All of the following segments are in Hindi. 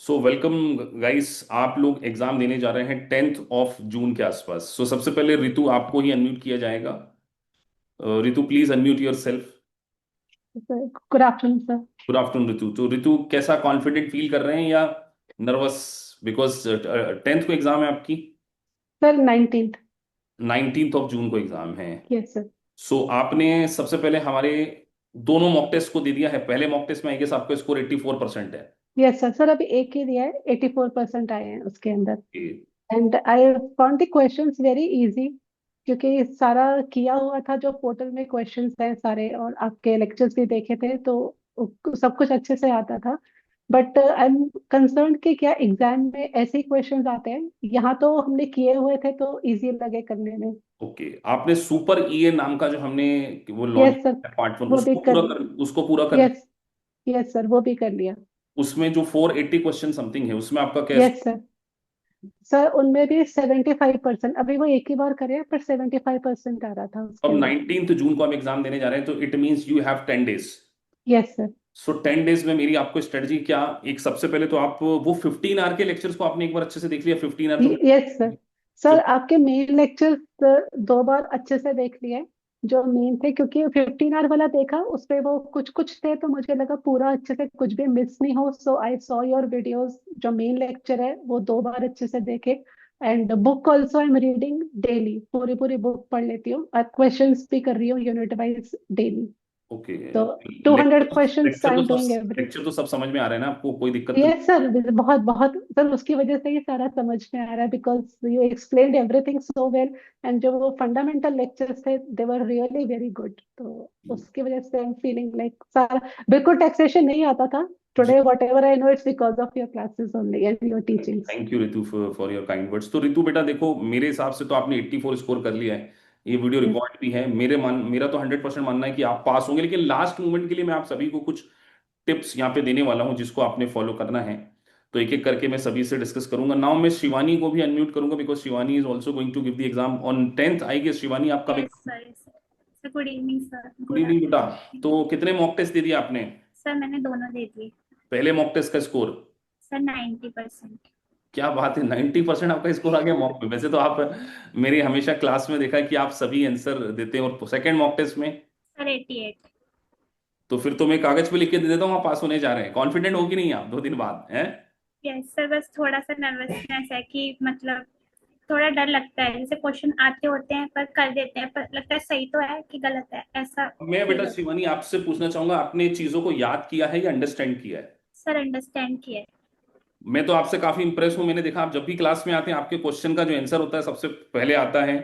So welcome guys. आप लोग एग्जाम देने जा रहे हैं 10 जून के आसपास। सो सबसे पहले ऋतु आपको ही अनम्यूट किया जाएगा। Ritu please unmute yourself. Good afternoon sir. Good afternoon Ritu. तो ऋतु कैसा कॉन्फिडेंट फील कर रहे हैं या नर्वस? बिकॉज 10th को एग्जाम है आपकी। Sir 19th। 19 जून को एग्जाम है। Yes sir. सो आपने सबसे पहले हमारे दोनों मॉक टेस्ट को दे दिया है। पहले मॉक टेस्ट में आई गेस आपका स्कोर 84% है। Yes sir. सर अभी एक ही दिया है, 84% आए हैं उसके अंदर। Okay. And I found the questions very easy, क्योंकि सारा किया हुआ था जो पोर्टल में क्वेश्चंस हैं सारे, और आपके लेक्चर्स भी देखे थे तो सब कुछ अच्छे से आता था। बट आई एम कंसर्न कि क्या एग्जाम में ऐसे ही क्वेश्चंस आते हैं। यहाँ तो हमने किए हुए थे तो इजी लगे करने में। ओके, आपने सुपर ईए नाम का जो हमने वो लॉन्च यस सर। किया पार्ट 1, वो भी कर। उसको पूरा कर लिया। यस। यस सर, वो भी कर लिया। उसमें जो 480 क्वेश्चन समथिंग है उसमें आपका क्या यस सर। सर उनमें भी 75%, अभी वो एक ही बार करे पर 75% आ रहा था उसके अब अंदर। 19 जून को हम एग्जाम देने जा रहे हैं तो it means you have 10 days. Yes sir. So 10 days में मेरी आपको स्ट्रेटजी क्या, एक सबसे पहले तो आप वो 15 आवर के लेक्चर्स को आपने एक बार अच्छे से देख लिया? 15 आवर तो यस सर। सर फिर आपके मेन लेक्चर दो बार अच्छे से देख लिए, जो मेन थे, क्योंकि 15 आवर वाला देखा उस पे वो कुछ कुछ थे तो मुझे लगा पूरा अच्छे से कुछ भी मिस नहीं हो, सो आई सॉ योर वीडियोस। जो मेन लेक्चर है वो दो बार अच्छे से देखे। And book also I am reading daily, पूरी पूरी बुक पढ़ लेती हूँ और क्वेश्चंस भी कर रही हूँ यूनिट वाइज डेली। ओके। तो 200 लेक्चर क्वेश्चंस लेक्चर आई तो एम डूइंग सब एवरी। लेक्चर तो सब समझ में आ रहा है ना आपको? कोई दिक्कत तो नहीं? यस सर, बहुत बहुत सर, उसकी वजह से ही सारा समझ में आ रहा है, because you explained everything so well. And जो वो फंडामेंटल लेक्चर्स थे दे वर रियली वेरी गुड, तो उसकी वजह से आई एम फीलिंग लाइक सारा बिल्कुल टैक्सेशन नहीं आता था। जी। Today whatever I know it's because of your classes only and your teachings. Thank you Ritu for your kind words. तो ऋतु बेटा देखो, मेरे हिसाब से तो आपने 84 स्कोर कर लिया है। ये वीडियो यस। रिकॉर्ड भी है। मेरा तो 100% मानना है कि आप पास होंगे, लेकिन लास्ट मोमेंट के लिए मैं आप सभी को कुछ टिप्स यहाँ पे देने वाला हूँ जिसको आपने फॉलो करना है। तो एक एक करके मैं सभी से डिस्कस करूंगा। नाउ मैं शिवानी को भी अनम्यूट करूंगा because Shivani is also going to give the exam on 10th I guess. Shivani आप कब? Yes sir, yes sir. Sir good evening sir, good good evening बेटा। आफ्टरनून। तो कितने मॉक टेस्ट दे दिए आपने? सर मैंने दोनों दे दिए। पहले मॉक टेस्ट का स्कोर? सर 90%। क्या बात है, 90% आपका स्कोर आ गया मॉक में। वैसे तो आप मेरी हमेशा क्लास में देखा है कि आप सभी आंसर देते हैं, और सेकंड मॉक टेस्ट में सर 88। तो फिर तो मैं कागज पे लिख के दे देता हूँ आप पास होने जा रहे हैं। कॉन्फिडेंट हो कि नहीं आप 2 दिन बाद हैं? यस सर, बस थोड़ा सा नर्वसनेस है कि मतलब थोड़ा डर लगता है, जैसे क्वेश्चन आते होते हैं पर कर देते हैं पर लगता है सही तो है कि गलत है, ऐसा मैं बेटा फील होता है। शिवानी आपसे पूछना चाहूंगा, आपने चीजों को याद किया है या अंडरस्टैंड किया है? सर अंडरस्टैंड किया है। मैं तो आपसे काफी इंप्रेस हूं। मैंने देखा आप जब भी क्लास में आते हैं आपके क्वेश्चन का जो आंसर होता है सबसे पहले आता है।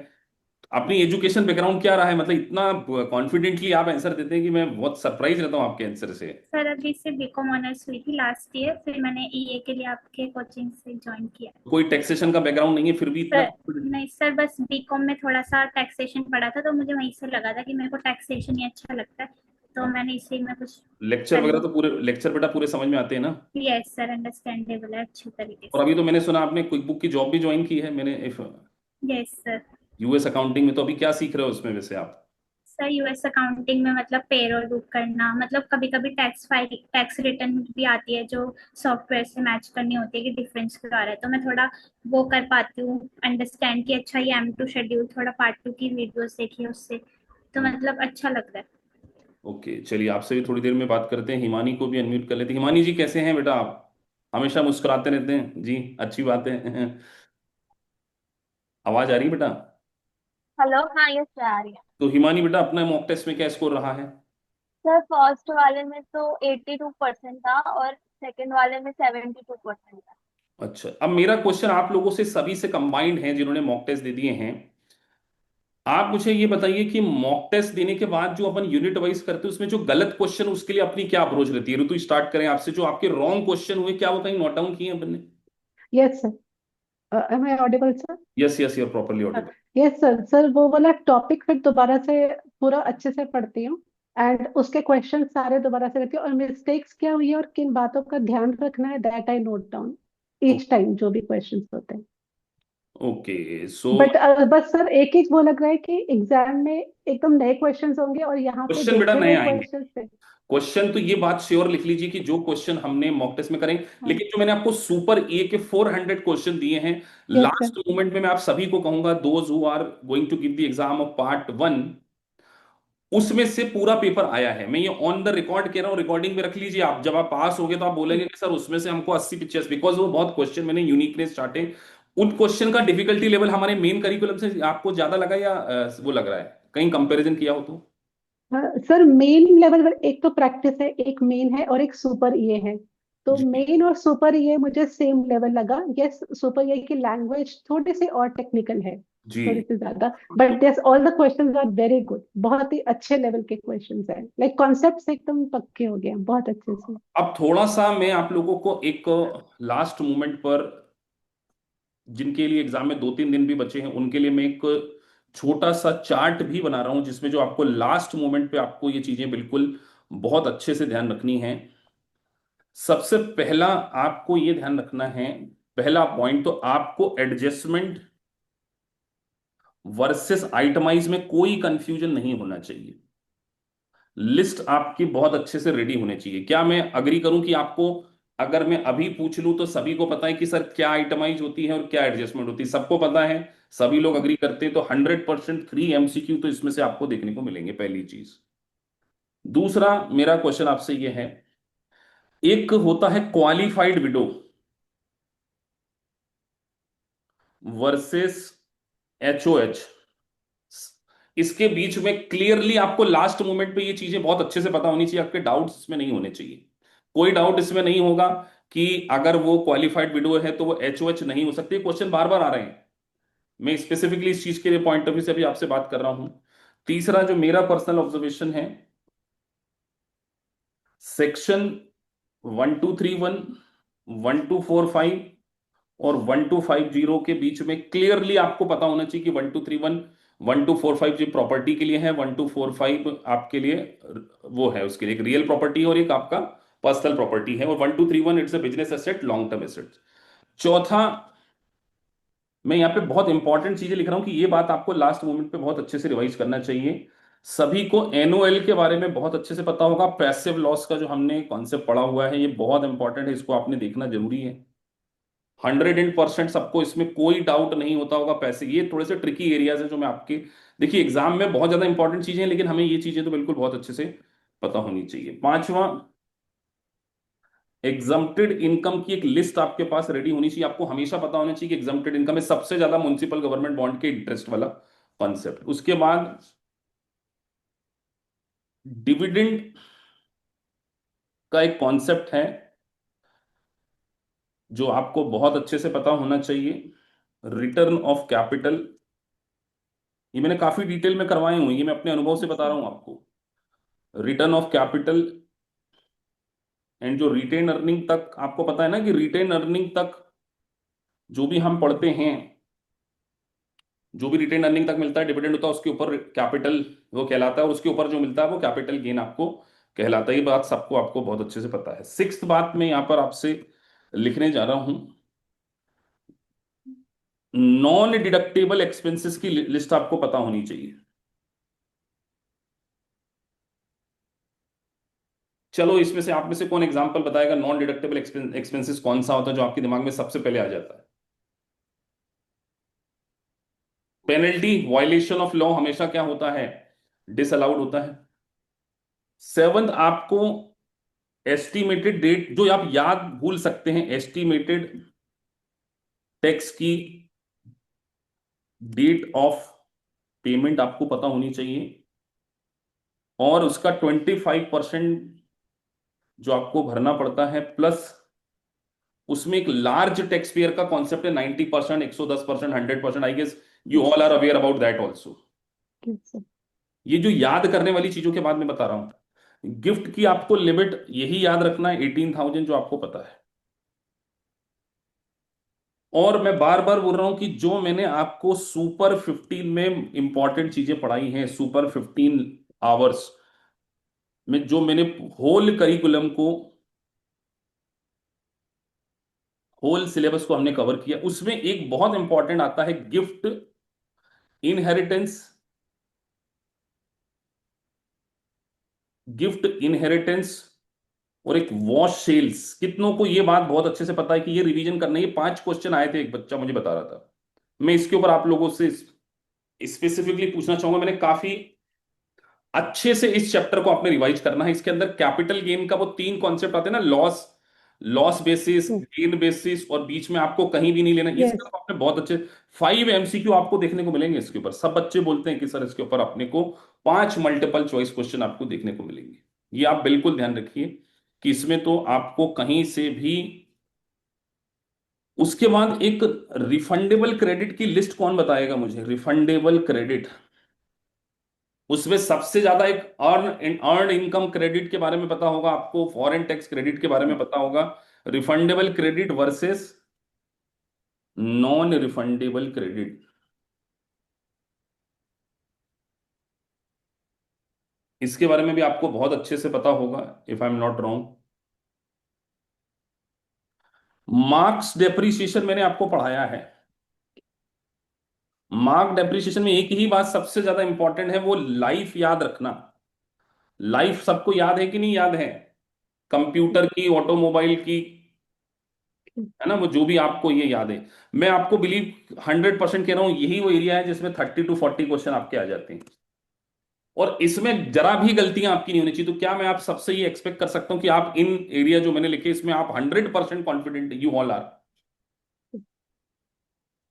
अपनी एजुकेशन बैकग्राउंड क्या रहा है, मतलब इतना कॉन्फिडेंटली आप आंसर देते हैं कि मैं बहुत सरप्राइज रहता हूँ आपके आंसर से। सर अभी से बीकॉम ऑनर्स हुई थी लास्ट ईयर, फिर मैंने ईए के लिए आपके कोचिंग से ज्वाइन किया। कोई टैक्सेशन का बैकग्राउंड नहीं है फिर भी इतना सर confident? नहीं सर, बस बीकॉम में थोड़ा सा टैक्सेशन पढ़ा था तो मुझे वहीं से लगा था कि मेरे को टैक्सेशन ही अच्छा लगता है, तो मैंने इसी में कुछ लेक्चर कर वगैरह लिया। तो पूरे लेक्चर बेटा पूरे समझ में आते हैं ना? यस सर, अंडरस्टैंडेबल है अच्छी तरीके और से। अभी तो मैंने सुना आपने क्विक बुक की जॉब भी ज्वाइन की है। मैंने यस सर। यूएस अकाउंटिंग में, तो अभी क्या सीख रहे हो उसमें वैसे आप? सर यूएस अकाउंटिंग में मतलब पेरोल बुक करना, मतलब कभी कभी टैक्स फाइल टैक्स रिटर्न भी आती है जो सॉफ्टवेयर से मैच करनी होती है कि डिफरेंस क्या आ रहा है, तो मैं थोड़ा वो कर पाती हूँ अंडरस्टैंड कि अच्छा ये M2 शेड्यूल, थोड़ा पार्ट 2 की वीडियोस देखी है उससे, तो मतलब अच्छा लग रहा है। ओके, चलिए आपसे भी थोड़ी देर में बात करते हैं। हिमानी को भी अनम्यूट कर लेते हैं। हिमानी जी कैसे हैं बेटा आप? हमेशा मुस्कुराते रहते हैं जी, अच्छी बात है। आवाज आ रही है बेटा? हेलो, हाँ यस सर आ रही है। तो हिमानी बेटा अपना मॉक टेस्ट में क्या स्कोर रहा है? सर फर्स्ट वाले में तो 82% था और सेकंड वाले में 72% था। अच्छा, अब मेरा क्वेश्चन आप लोगों से सभी से कंबाइंड है जिन्होंने मॉक टेस्ट दे दिए हैं। आप मुझे ये बताइए कि मॉक टेस्ट देने के बाद जो अपन यूनिट वाइज करते हैं उसमें जो गलत क्वेश्चन, उसके लिए अपनी क्या अप्रोच रहती है? ऋतु स्टार्ट करें आपसे। जो आपके रॉन्ग क्वेश्चन हुए क्या वो कहीं नोट डाउन किए हैं अपन ने? Yes sir. Am I audible sir? Yes yes, you're properly audible. Yes sir. Sir वो वाला टॉपिक फिर दोबारा से पूरा अच्छे से पढ़ती हूँ, एंड उसके क्वेश्चन सारे दोबारा से करती हूँ, और मिस्टेक्स क्या हुई है और किन बातों का ध्यान रखना है that I note down each time जो भी क्वेश्चंस होते हैं। ओके सो बट बस सर एक एक वो लग रहा है कि एग्जाम में एकदम नए क्वेश्चंस होंगे और यहाँ पे क्वेश्चन बेटा देखे नए हुए आएंगे। क्वेश्चंस थे। क्वेश्चन तो ये बात श्योर लिख लीजिए कि जो क्वेश्चन हमने मॉक टेस्ट में करें, हाँ। लेकिन जो मैंने आपको सुपर ए के 400 क्वेश्चन दिए हैं यस सर। लास्ट मोमेंट में, मैं आप सभी को कहूंगा those who are going to give the exam of part 1, उसमें से पूरा पेपर आया है। मैं ये ऑन द रिकॉर्ड कह रहा हूँ, रिकॉर्डिंग में रख लीजिए। आप जब आप पास होगे तो आप बोलेंगे कि सर उसमें से हमको 80 पिक्चर्स, बिकॉज वो बहुत क्वेश्चन मैंने यूनिकनेस चार्टे, उन क्वेश्चन का डिफिकल्टी लेवल हमारे मेन करिकुलम से आपको ज्यादा लगा या वो लग रहा है कहीं कंपैरिजन किया हो तो? हाँ, सर मेन लेवल पर एक तो प्रैक्टिस है, एक मेन है और एक सुपर ये है। तो जी मेन और सुपर ये मुझे सेम लेवल लगा। यस, सुपर ये की लैंग्वेज थोड़ी सी और टेक्निकल है, जी। थोड़ी सी ज्यादा। But yes, all the questions are very good, बहुत ही अच्छे लेवल के क्वेश्चंस हैं। लाइक कॉन्सेप्ट्स एकदम पक्के हो गए हैं बहुत अच्छे से। अब थोड़ा सा मैं आप लोगों को एक लास्ट मोमेंट पर, जिनके लिए एग्जाम में 2-3 दिन भी बचे हैं, उनके लिए मैं एक छोटा सा चार्ट भी बना रहा हूं, जिसमें जो आपको लास्ट मोमेंट पे आपको ये चीजें बिल्कुल बहुत अच्छे से ध्यान रखनी है। सबसे पहला आपको ये ध्यान रखना है, पहला पॉइंट तो आपको एडजस्टमेंट वर्सेस आइटमाइज में कोई कंफ्यूजन नहीं होना चाहिए। लिस्ट आपकी बहुत अच्छे से रेडी होनी चाहिए। क्या मैं अग्री करूं कि आपको, अगर मैं अभी पूछ लूं तो सभी को पता है कि सर क्या आइटमाइज होती है और क्या एडजस्टमेंट होती है, सबको पता है, सभी लोग अग्री करते हैं, तो 100% 3 MCQ तो इसमें से आपको देखने को मिलेंगे, पहली चीज। दूसरा मेरा क्वेश्चन आपसे यह है, एक होता है क्वालिफाइड विडो वर्सेस HOH, इसके बीच में क्लियरली आपको लास्ट मोमेंट पे ये चीजें बहुत अच्छे से पता होनी चाहिए, आपके डाउट्स इसमें नहीं होने चाहिए। कोई डाउट इसमें नहीं होगा कि अगर वो क्वालिफाइड विडो है तो वो HOH नहीं हो सकती। क्वेश्चन बार बार आ रहे हैं, मैं स्पेसिफिकली इस चीज के लिए पॉइंट ऑफ व्यू से अभी आपसे बात कर रहा हूं। तीसरा जो मेरा पर्सनल ऑब्जर्वेशन है, सेक्शन 1231, 1245 और 1250 के बीच में क्लियरली आपको पता होना चाहिए कि 1231, 1245 जो प्रॉपर्टी के लिए है, 1245 आपके लिए वो है, उसके लिए एक रियल प्रॉपर्टी और एक आपका पर्सनल प्रॉपर्टी है, और 1231 it's a business asset, long term asset. चौथा, मैं यहाँ पे बहुत इंपॉर्टेंट चीजें लिख रहा हूं कि ये बात आपको लास्ट मोमेंट पे बहुत अच्छे से रिवाइज करना चाहिए। सभी को NOL के बारे में बहुत अच्छे से पता होगा। पैसिव लॉस का जो हमने कॉन्सेप्ट पढ़ा हुआ है, ये बहुत इंपॉर्टेंट है, इसको आपने देखना जरूरी है। 100% सबको इसमें कोई डाउट नहीं होता होगा। पैसे, ये थोड़े से ट्रिकी एरियाज हैं जो मैं आपके, देखिए एग्जाम में बहुत ज्यादा इंपॉर्टेंट चीजें हैं, लेकिन हमें ये चीजें तो बिल्कुल बहुत अच्छे से पता होनी चाहिए। पांचवा, एग्जम्प्टेड इनकम की एक लिस्ट आपके पास रेडी होनी चाहिए। आपको हमेशा पता होना चाहिए कि एग्जम्प्टेड इनकम में सबसे ज्यादा म्युनिसिपल गवर्नमेंट बॉन्ड के इंटरेस्ट वाला कॉन्सेप्ट। उसके बाद डिविडेंड का एक कॉन्सेप्ट है जो आपको बहुत अच्छे से पता होना चाहिए, रिटर्न ऑफ कैपिटल। ये मैंने काफी डिटेल में करवाए हुए हैं, ये मैं अपने अनुभव से बता अच्छा। रहा हूं आपको। रिटर्न ऑफ कैपिटल एंड जो रिटेन अर्निंग तक, आपको पता है ना कि रिटेन अर्निंग तक जो भी हम पढ़ते हैं, जो भी रिटेन अर्निंग तक मिलता है, डिविडेंड होता है, उसके ऊपर कैपिटल वो कहलाता है, और उसके ऊपर जो मिलता है वो कैपिटल गेन आपको कहलाता है। ये बात सबको आपको बहुत अच्छे से पता है। सिक्स्थ बात मैं यहां पर आपसे लिखने जा रहा हूं, नॉन डिडक्टेबल एक्सपेंसेस की लिस्ट आपको पता होनी चाहिए। चलो इसमें से आप में से कौन एग्जांपल बताएगा, नॉन डिडक्टेबल एक्सपेंसेस कौन सा होता है जो आपके दिमाग में सबसे पहले आ जाता है? पेनल्टी, वायलेशन ऑफ लॉ हमेशा क्या होता है, डिसअलाउड होता है। सेवंथ, आपको एस्टिमेटेड डेट, जो आप याद भूल सकते हैं, एस्टिमेटेड टैक्स की डेट ऑफ पेमेंट आपको पता होनी चाहिए, और उसका 25% जो आपको भरना पड़ता है, प्लस उसमें एक लार्ज टैक्स पेयर का कॉन्सेप्ट है, 90%, 110%, 100%। I guess you all are aware about that also. Sir. ये जो याद करने वाली चीजों के बाद में बता रहा हूं, गिफ्ट की आपको लिमिट यही याद रखना है, 18,000, जो आपको पता है। और मैं बार बार बोल रहा हूं कि जो मैंने आपको सुपर 15 में इंपॉर्टेंट चीजें पढ़ाई हैं, सुपर 15 आवर्स में जो मैंने होल करिकुलम को होल सिलेबस को हमने कवर किया। उसमें एक बहुत इंपॉर्टेंट आता है गिफ्ट इनहेरिटेंस, गिफ्ट इनहेरिटेंस और एक वॉश सेल्स। कितनों को ये बात बहुत अच्छे से पता है कि ये रिवीजन करना है? ये 5 क्वेश्चन आए थे, एक बच्चा मुझे बता रहा था। मैं इसके ऊपर आप लोगों से स्पेसिफिकली पूछना चाहूंगा। मैंने काफी अच्छे से इस चैप्टर को आपने रिवाइज करना है। इसके अंदर कैपिटल गेन का वो 3 कॉन्सेप्ट आते हैं ना, loss, loss basis, gain basis, और बीच में आपको कहीं भी नहीं लेना। इसका यस। तो आपने बहुत अच्छे 5 MCQ आपको देखने को मिलेंगे इसके ऊपर। सब बच्चे बोलते हैं कि सर इसके ऊपर अपने को 5 मल्टीपल चॉइस क्वेश्चन आपको देखने को मिलेंगे। ये आप बिल्कुल ध्यान रखिए कि इसमें तो आपको कहीं से भी। उसके बाद एक रिफंडेबल क्रेडिट की लिस्ट कौन बताएगा मुझे? रिफंडेबल क्रेडिट, उसमें सबसे ज्यादा एक अर्न अर्न इनकम क्रेडिट के बारे में पता होगा आपको, फॉरेन टैक्स क्रेडिट के बारे में पता होगा। Refundable credit versus non refundable credit, इसके बारे में भी आपको बहुत अच्छे से पता होगा, if I am not wrong. Marks depreciation मैंने आपको पढ़ाया है। मार्क डेप्रिसिएशन में एक ही बात सबसे ज्यादा इंपॉर्टेंट है, वो लाइफ याद रखना। लाइफ सबको याद है कि नहीं याद है? कंप्यूटर की, ऑटोमोबाइल की, है ना, वो जो भी आपको ये याद है। मैं आपको बिलीव 100% कह रहा हूं, यही वो एरिया है जिसमें 30 to 40 क्वेश्चन आपके आ जाते हैं। और इसमें जरा भी गलतियां आपकी नहीं होनी चाहिए। तो क्या मैं आप सबसे ये एक्सपेक्ट कर सकता हूं कि आप इन एरिया जो मैंने लिखे इसमें आप 100% कॉन्फिडेंट यू ऑल आर?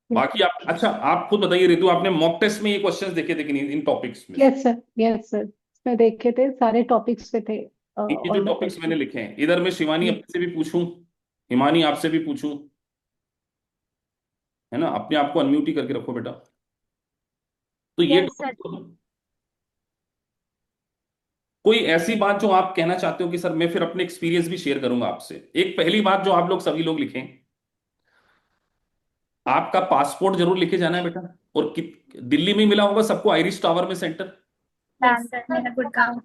बाकी आप, अच्छा आप खुद बताइए रितु, आपने मॉक टेस्ट में ये क्वेश्चंस देखे थे कि नहीं इन टॉपिक्स में से? यस सर, यस सर, इसमें देखे थे, सारे टॉपिक्स पे थे ये जो ऑल द टॉपिक्स मैंने क्वेश्चन। लिखे हैं, इधर मैं शिवानी अपने से भी पूछूं, हिमानी आपसे भी पूछूं, है ना? अपने आप को अनम्यूट ही करके रखो बेटा। तो ये यस सर। टॉपिक, कोई ऐसी बात जो आप कहना चाहते हो कि सर, मैं फिर अपने एक्सपीरियंस भी शेयर करूंगा आपसे। एक पहली बात जो आप लोग सभी लोग लिखें, आपका पासपोर्ट जरूर लेके जाना है बेटा। और दिल्ली में ही मिला होगा सबको, आइरिश टावर में सेंटर। यस सर, मेरा गुड़गांव।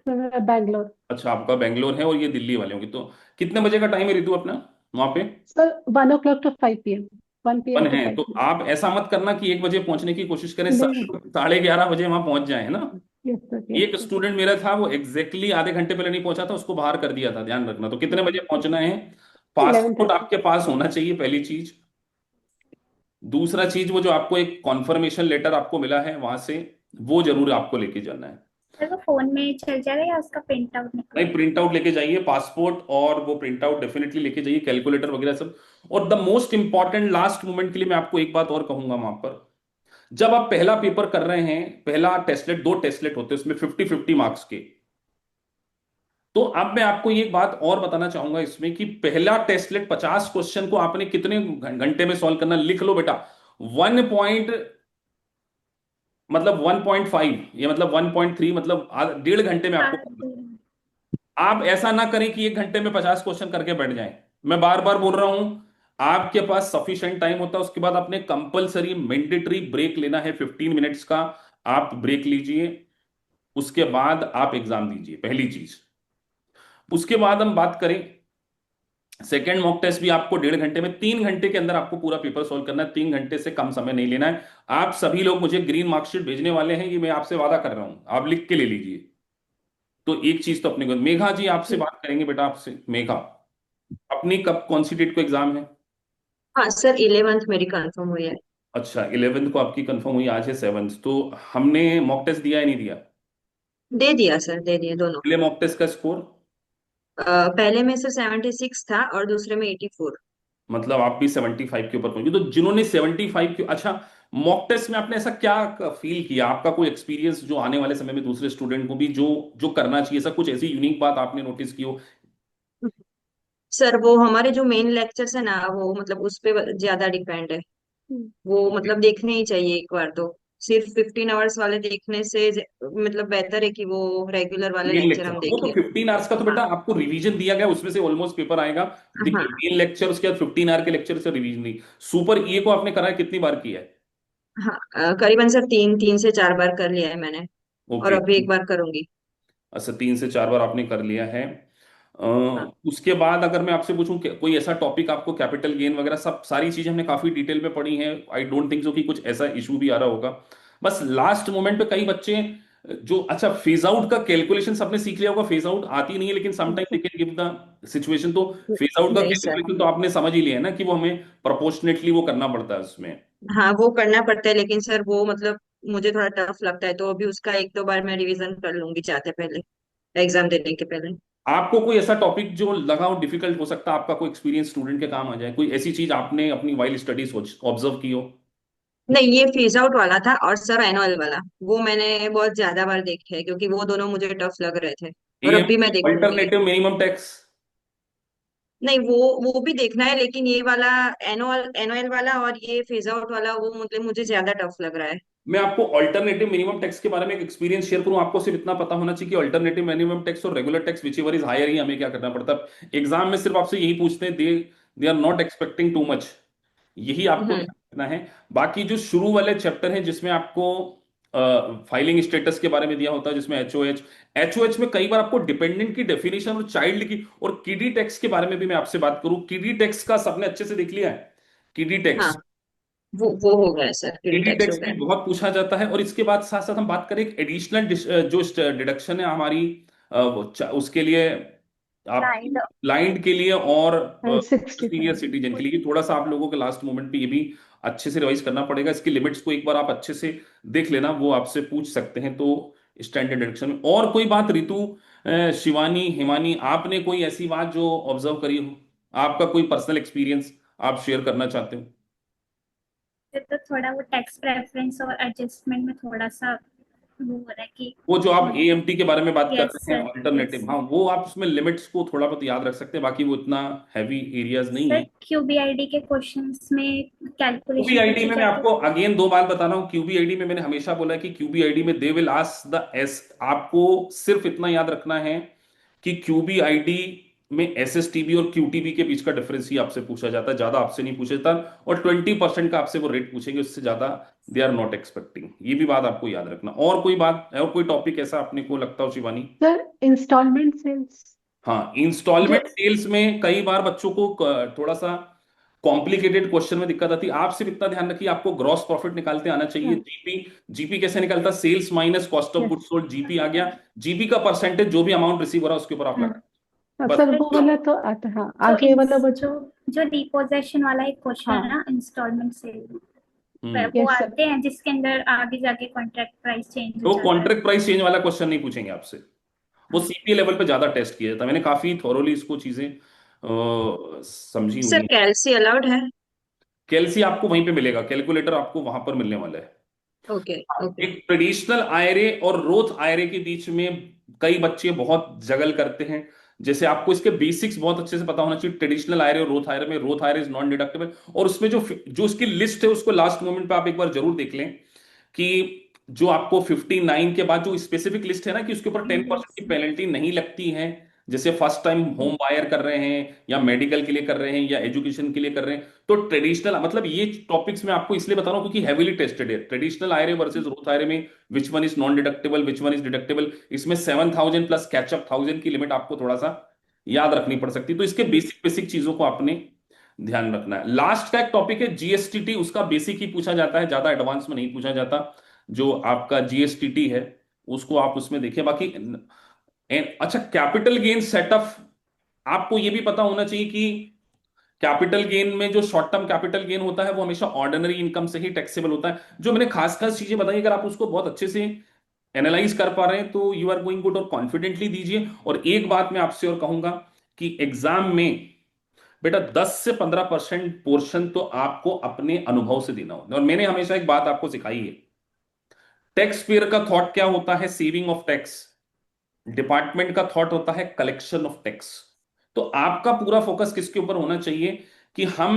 बैंगलोर। अच्छा आपका बेंगलोर है और ये दिल्ली वाले होंगे। तो कितने बजे का टाइम है रितु अपना वहां पे? Sir 1 o'clock to 5 p.m. 1 p.m. One to है, तो 5 p.m. आप ऐसा मत करना कि 1 बजे पहुंचने की कोशिश करें, नहीं सभी नहीं। लोग 11:30 बजे वहां पहुंच जाए, है ना? यस सर, यस एक सर। स्टूडेंट मेरा था, वो एग्जैक्टली आधे घंटे पहले नहीं पहुंचा था, उसको बाहर कर दिया था, ध्यान रखना। तो कितने बजे पहुंचना है? इलेवन पासपोर्ट थर्टी आपके पास होना चाहिए, पहली चीज। दूसरा चीज, वो जो आपको एक कॉन्फर्मेशन लेटर आपको मिला है वहां से, वो जरूर आपको लेके जाना है। सर वो फोन में चल जाएगा या उसका प्रिंट आउट नहीं, निकलवाना? प्रिंट आउट लेके जाइए पासपोर्ट, और वो प्रिंट आउट डेफिनेटली लेके जाइए, कैलकुलेटर वगैरह सब। और the most important last moment के लिए मैं आपको एक बात और कहूंगा वहां पर, जब आप पहला पेपर कर रहे हैं, पहला टेस्टलेट, 2 टेस्टलेट होते हैं उसमें 50-50 मार्क्स के। तो अब मैं आपको ये बात और बताना चाहूंगा इसमें कि पहला टेस्टलेट 50 क्वेश्चन को आपने कितने घंटे में सॉल्व करना, लिख लो बेटा। 1 मतलब 1.5, ये मतलब 1.3, मतलब 1.5 घंटे में आपको। आप ऐसा ना करें कि 1 घंटे में 50 क्वेश्चन करके बैठ जाएं। मैं बार बार बोल रहा हूं, आपके पास सफिशिएंट टाइम होता है, उसके बाद आपने कंपलसरी मैंडेटरी ब्रेक लेना है 15 मिनट्स का। आप ब्रेक लीजिए, उसके बाद आप एग्जाम दीजिए, पहली चीज। उसके बाद हम बात करें, सेकेंड मॉक टेस्ट भी आपको 1.5 घंटे में, 3 घंटे के अंदर आपको पूरा पेपर सॉल्व करना है, 3 घंटे से कम समय नहीं लेना है। आप सभी लोग मुझे ग्रीन मार्कशीट भेजने वाले हैं, ये मैं आपसे वादा कर रहा हूं, आप लिख के ले लीजिए। तो एक चीज तो अपने को, मेघा जी आपसे बात करेंगे बेटा, आपसे मेघा, अपनी कब कौन सी डेट को एग्जाम है? हाँ सर, 11th मेरी कंफर्म हुई है। अच्छा 11th को आपकी कंफर्म हुई, आज है 7th। तो हमने मॉक टेस्ट दिया है नहीं दिया? दे दिया सर, दे दिए दोनों। पहले मॉक टेस्ट का स्कोर? पहले में सर 76 था और दूसरे में 84। मतलब आप भी 75 के ऊपर पहुंचे। तो जिन्होंने 75 के, अच्छा मॉक टेस्ट में आपने ऐसा क्या फील किया, आपका कोई एक्सपीरियंस जो आने वाले समय में दूसरे स्टूडेंट को भी जो जो करना चाहिए, ऐसा कुछ ऐसी यूनिक बात आपने नोटिस की हो? सर वो हमारे जो मेन लेक्चर्स है ना, वो मतलब उस पे ज्यादा डिपेंड है। वो मतलब देखने ही चाहिए एक बार तो। सिर्फ 15 आवर्स वाले देखने से मतलब बेहतर है कि वो रेगुलर वाले मेन लेक्चर लेक्चर, हम वो तो देखें। 15 आवर्स का तो बेटा हाँ आपको रिवीजन दिया गया, उसमें से ऑलमोस्ट पेपर आएगा। देखिए हाँ मेन लेक्चर, उसके बाद 15 आवर के लेक्चर से रिवीजन दी। सुपर ईए को आपने कराया, कितनी बार किया है? हाँ। करीबन सर 3 से 4 बार कर लिया है मैंने। और ओके। अभी एक बार करूंगी। अच्छा 3 से 4 बार आपने कर लिया है। हाँ उसके बाद अगर मैं आपसे पूछूं कि कोई ऐसा टॉपिक आपको, कैपिटल गेन वगैरह सब सारी चीजें हमने काफी डिटेल में पढ़ी हैं, आई डोंट थिंक सो कि कुछ ऐसा इशू भी आ रहा होगा। बस लास्ट मोमेंट पे कई बच्चे जो, अच्छा फेज आउट का कैलकुलेशन सबने सीख लिया होगा, फेज आउट आती नहीं है लेकिन sometime they can give the situation, तो फेज आउट का नहीं सर। कैलकुलेशन तो आपने समझ ही लिया है ना कि वो हमें प्रोपोर्शनेटली वो करना पड़ता है उसमें। हाँ वो करना पड़ता है, लेकिन सर वो मतलब मुझे थोड़ा टफ लगता है, तो अभी उसका एक दो बार मैं रिवीजन कर लूंगी जाते पहले, एग्जाम देने के पहले। आपको कोई ऐसा टॉपिक जो लगा हो डिफिकल्ट, हो सकता है आपका कोई एक्सपीरियंस स्टूडेंट के काम आ जाए, कोई ऐसी चीज आपने अपनी वाइल स्टडीज ऑब्जर्व की हो? नहीं, ये फेज आउट वाला था, और सर एनुअल वाला वो मैंने बहुत ज्यादा बार देखे हैं, क्योंकि वो दोनों मुझे टफ लग रहे थे, और अब भी एएमटी मैं देखूंगी। Alternative minimum tax. नहीं, वो भी देखना है, लेकिन ये वाला एनुअल एनुअल वाला और ये फेज आउट वाला वो मतलब मुझे ज्यादा टफ लग रहा है। मैं आपको अल्टरनेटिव मिनिमम टैक्स के बारे में एक एक्सपीरियंस शेयर करूं, आपको सिर्फ इतना पता होना चाहिए कि अल्टरनेटिव मिनिमम टैक्स और regular tax whichever is higher ही हमें क्या करना पड़ता है। एग्जाम में सिर्फ आपसे यही पूछते हैं, they they are not expecting too much, यही आपको हम्म। ध्यान रखना है। बाकी जो शुरू वाले चैप्टर हैं जिसमें आपको फाइलिंग स्टेटस के बारे में दिया होता है, जिसमें एचओएच में कई बार आपको डिपेंडेंट की डेफिनेशन और चाइल्ड की, और किडी टैक्स के बारे में भी मैं आपसे बात करूं, किडी टैक्स का सबने अच्छे से देख लिया है? किडी हाँ, टैक्स, वो हो गया सर, क्रेडिट किडी टैक्स हो टैक्स भी गया। बहुत पूछा जाता है। और इसके बाद साथ साथ हम बात करें एडिशनल जो डिडक्शन है हमारी, उसके लिए आपकी ब्लाइंड। ब्लाइंड के लिए और 65। सीनियर सिटीजन के लिए, ये थोड़ा सा आप लोगों के लास्ट मोमेंट पे ये भी अच्छे से रिवाइज करना पड़ेगा। इसकी लिमिट्स को एक बार आप अच्छे से देख लेना, वो आपसे पूछ सकते हैं तो स्टैंडर्ड डिडक्शन में। और कोई बात रितु, शिवानी, हिमानी, आपने कोई ऐसी बात जो ऑब्जर्व करी हो, आपका कोई पर्सनल एक्सपीरियंस आप शेयर करना चाहते हो? तो थोड़ा वो टैक्स प्रेफरेंस और एडजस्टमेंट में थोड़ा सा वो हो रहा है कि वो जो आप एएमटी के बारे में बात कर यस रहे हैं सर, यस अल्टरनेटिव, हाँ वो आप उसमें लिमिट्स को थोड़ा बहुत याद रख सकते हैं, बाकी वो इतना हैवी एरियाज नहीं सर। है। क्यूबीआईडी के क्वेश्चंस में कैलकुलेशन क्यूबीआईडी पूछी में मैं जाए तो आपको अगेन दो बार बता रहा हूँ, क्यूबीआईडी में मैंने हमेशा बोला है कि क्यूबीआईडी में they will ask the S, आपको सिर्फ इतना याद रखना है कि क्यूबीआईडी में एसएसटीबी और क्यूटीबी के बीच का डिफरेंस ही आपसे पूछा जाता है, ज्यादा आपसे नहीं पूछा जाता। और 20% का आपसे वो रेट पूछेंगे, उससे ज्यादा दे आर नॉट एक्सपेक्टिंग, ये भी बात आपको याद रखना। और कोई बात, और कोई टॉपिक ऐसा अपने को लगता हो शिवानी? सर इंस्टॉलमेंट सेल्स हाँ, जो, इंस्टॉलमेंट सेल्स में कई बार बच्चों को थोड़ा सा कॉम्प्लिकेटेड क्वेश्चन में दिक्कत आती है। आप सिर्फ इतना ध्यान रखिए, आपको ग्रॉस प्रॉफिट निकालते आना चाहिए। जीपी, जीपी कैसे निकलता है? Sales minus cost of yes. Goods sold, GP आ गया, जीपी का परसेंटेज जो भी अमाउंट रिसीव हो रहा है उसके ऊपर आप लगा, हाँ बस। सर वो वाला तो आता, हाँ जो आगे वाला वो जो, जो रिपोजेशन वाला एक क्वेश्चन है हाँ ना इंस्टॉलमेंट से, हम्म। वो यस सर। आते हैं जिसके अंदर आगे जाके कॉन्ट्रैक्ट प्राइस चेंज हो तो जाता है। कॉन्ट्रैक्ट प्राइस चेंज वाला क्वेश्चन नहीं पूछेंगे आपसे, वो हाँ सीपीए लेवल पे ज्यादा टेस्ट किया जाता है, मैंने काफी थोरोली इसको चीजें समझी हुई सर हैं। कैलसी अलाउड है? कैलसी आपको वहीं पे मिलेगा, कैलकुलेटर आपको वहां पर मिलने वाला है। Okay okay. एक ट्रेडिशनल आयरे और रोथ आयरे के बीच में कई बच्चे बहुत जगल करते हैं, जैसे आपको इसके बेसिक्स बहुत अच्छे से पता होना चाहिए। ट्रेडिशनल आयरे और रोथ आयरे में, Roth Ayre is non deductible, और उसमें जो जो उसकी लिस्ट है उसको लास्ट मोमेंट पे आप एक बार जरूर देख लें कि जो आपको 59 के बाद जो स्पेसिफिक लिस्ट है ना कि उसके ऊपर 10% यस की पेनल्टी नहीं लगती है, जैसे फर्स्ट टाइम होम बायर कर रहे हैं या मेडिकल के लिए कर रहे हैं या एजुकेशन के लिए कर रहे हैं, तो ट्रेडिशनल, मतलब ये टॉपिक्स मैं आपको इसलिए बता रहा हूं क्योंकि हेवीली टेस्टेड है। Traditional IRA versus Roth IRA में which one is non deductible, which one is deductible, इसमें 7,000 प्लस कैचअप 1,000 की लिमिट आपको थोड़ा सा याद रखनी पड़ सकती है, तो इसके बेसिक बेसिक चीजों को आपने ध्यान रखना है। लास्ट का एक टॉपिक है जीएसटीटी, उसका बेसिक ही पूछा जाता है, ज्यादा एडवांस में नहीं पूछा जाता। जो आपका जीएसटीटी है उसको आप उसमें देखिए, बाकी अच्छा कैपिटल गेन सेटअप, आपको ये भी पता होना चाहिए कि कैपिटल गेन में जो शॉर्ट टर्म कैपिटल गेन होता है वो हमेशा ऑर्डिनरी इनकम से ही टैक्सेबल होता है। जो मैंने खास खास चीजें बताई, अगर आप उसको बहुत अच्छे से एनालाइज कर पा रहे हैं तो यू आर गोइंग गुड, और कॉन्फिडेंटली दीजिए। और एक बात मैं आपसे और कहूंगा कि एग्जाम में बेटा 10 से 15% पोर्शन तो आपको अपने अनुभव से देना होता है। और मैंने हमेशा एक बात आपको सिखाई है, टैक्स पेयर का थॉट क्या होता है? Saving of tax. डिपार्टमेंट का थॉट होता है कलेक्शन ऑफ टैक्स। तो आपका पूरा फोकस किसके ऊपर होना चाहिए कि हम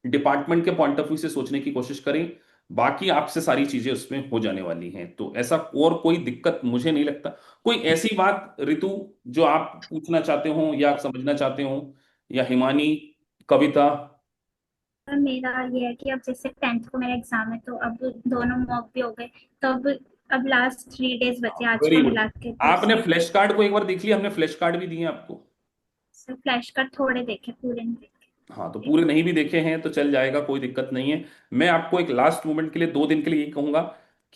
डिपार्टमेंट के पॉइंट ऑफ व्यू से सोचने की कोशिश करें, बाकी आपसे सारी चीजें उसमें हो जाने वाली हैं। तो ऐसा और कोई दिक्कत मुझे नहीं लगता। कोई ऐसी बात रितु जो आप पूछना चाहते हो या समझना चाहते हो, या हिमानी, कविता? सर मेरा ये है कि अब जैसे 10th को मेरा एग्जाम है तो अब दोनों मॉक भी हो गए, तो अब अब लास्ट 3 डेज बचे आज वेरी को गुड। मिला के तो आपने उसमें फ्लैश कार्ड को एक बार देख लिया? हमने फ्लैश कार्ड भी दिए हैं आपको। सिर्फ फ्लैश कर थोड़े देखे, पूरे नहीं हाँ, तो देखे। पूरे नहीं भी देखे हैं तो चल जाएगा, कोई दिक्कत नहीं है। मैं आपको एक लास्ट मोमेंट के लिए 2 दिन के लिए यही कहूंगा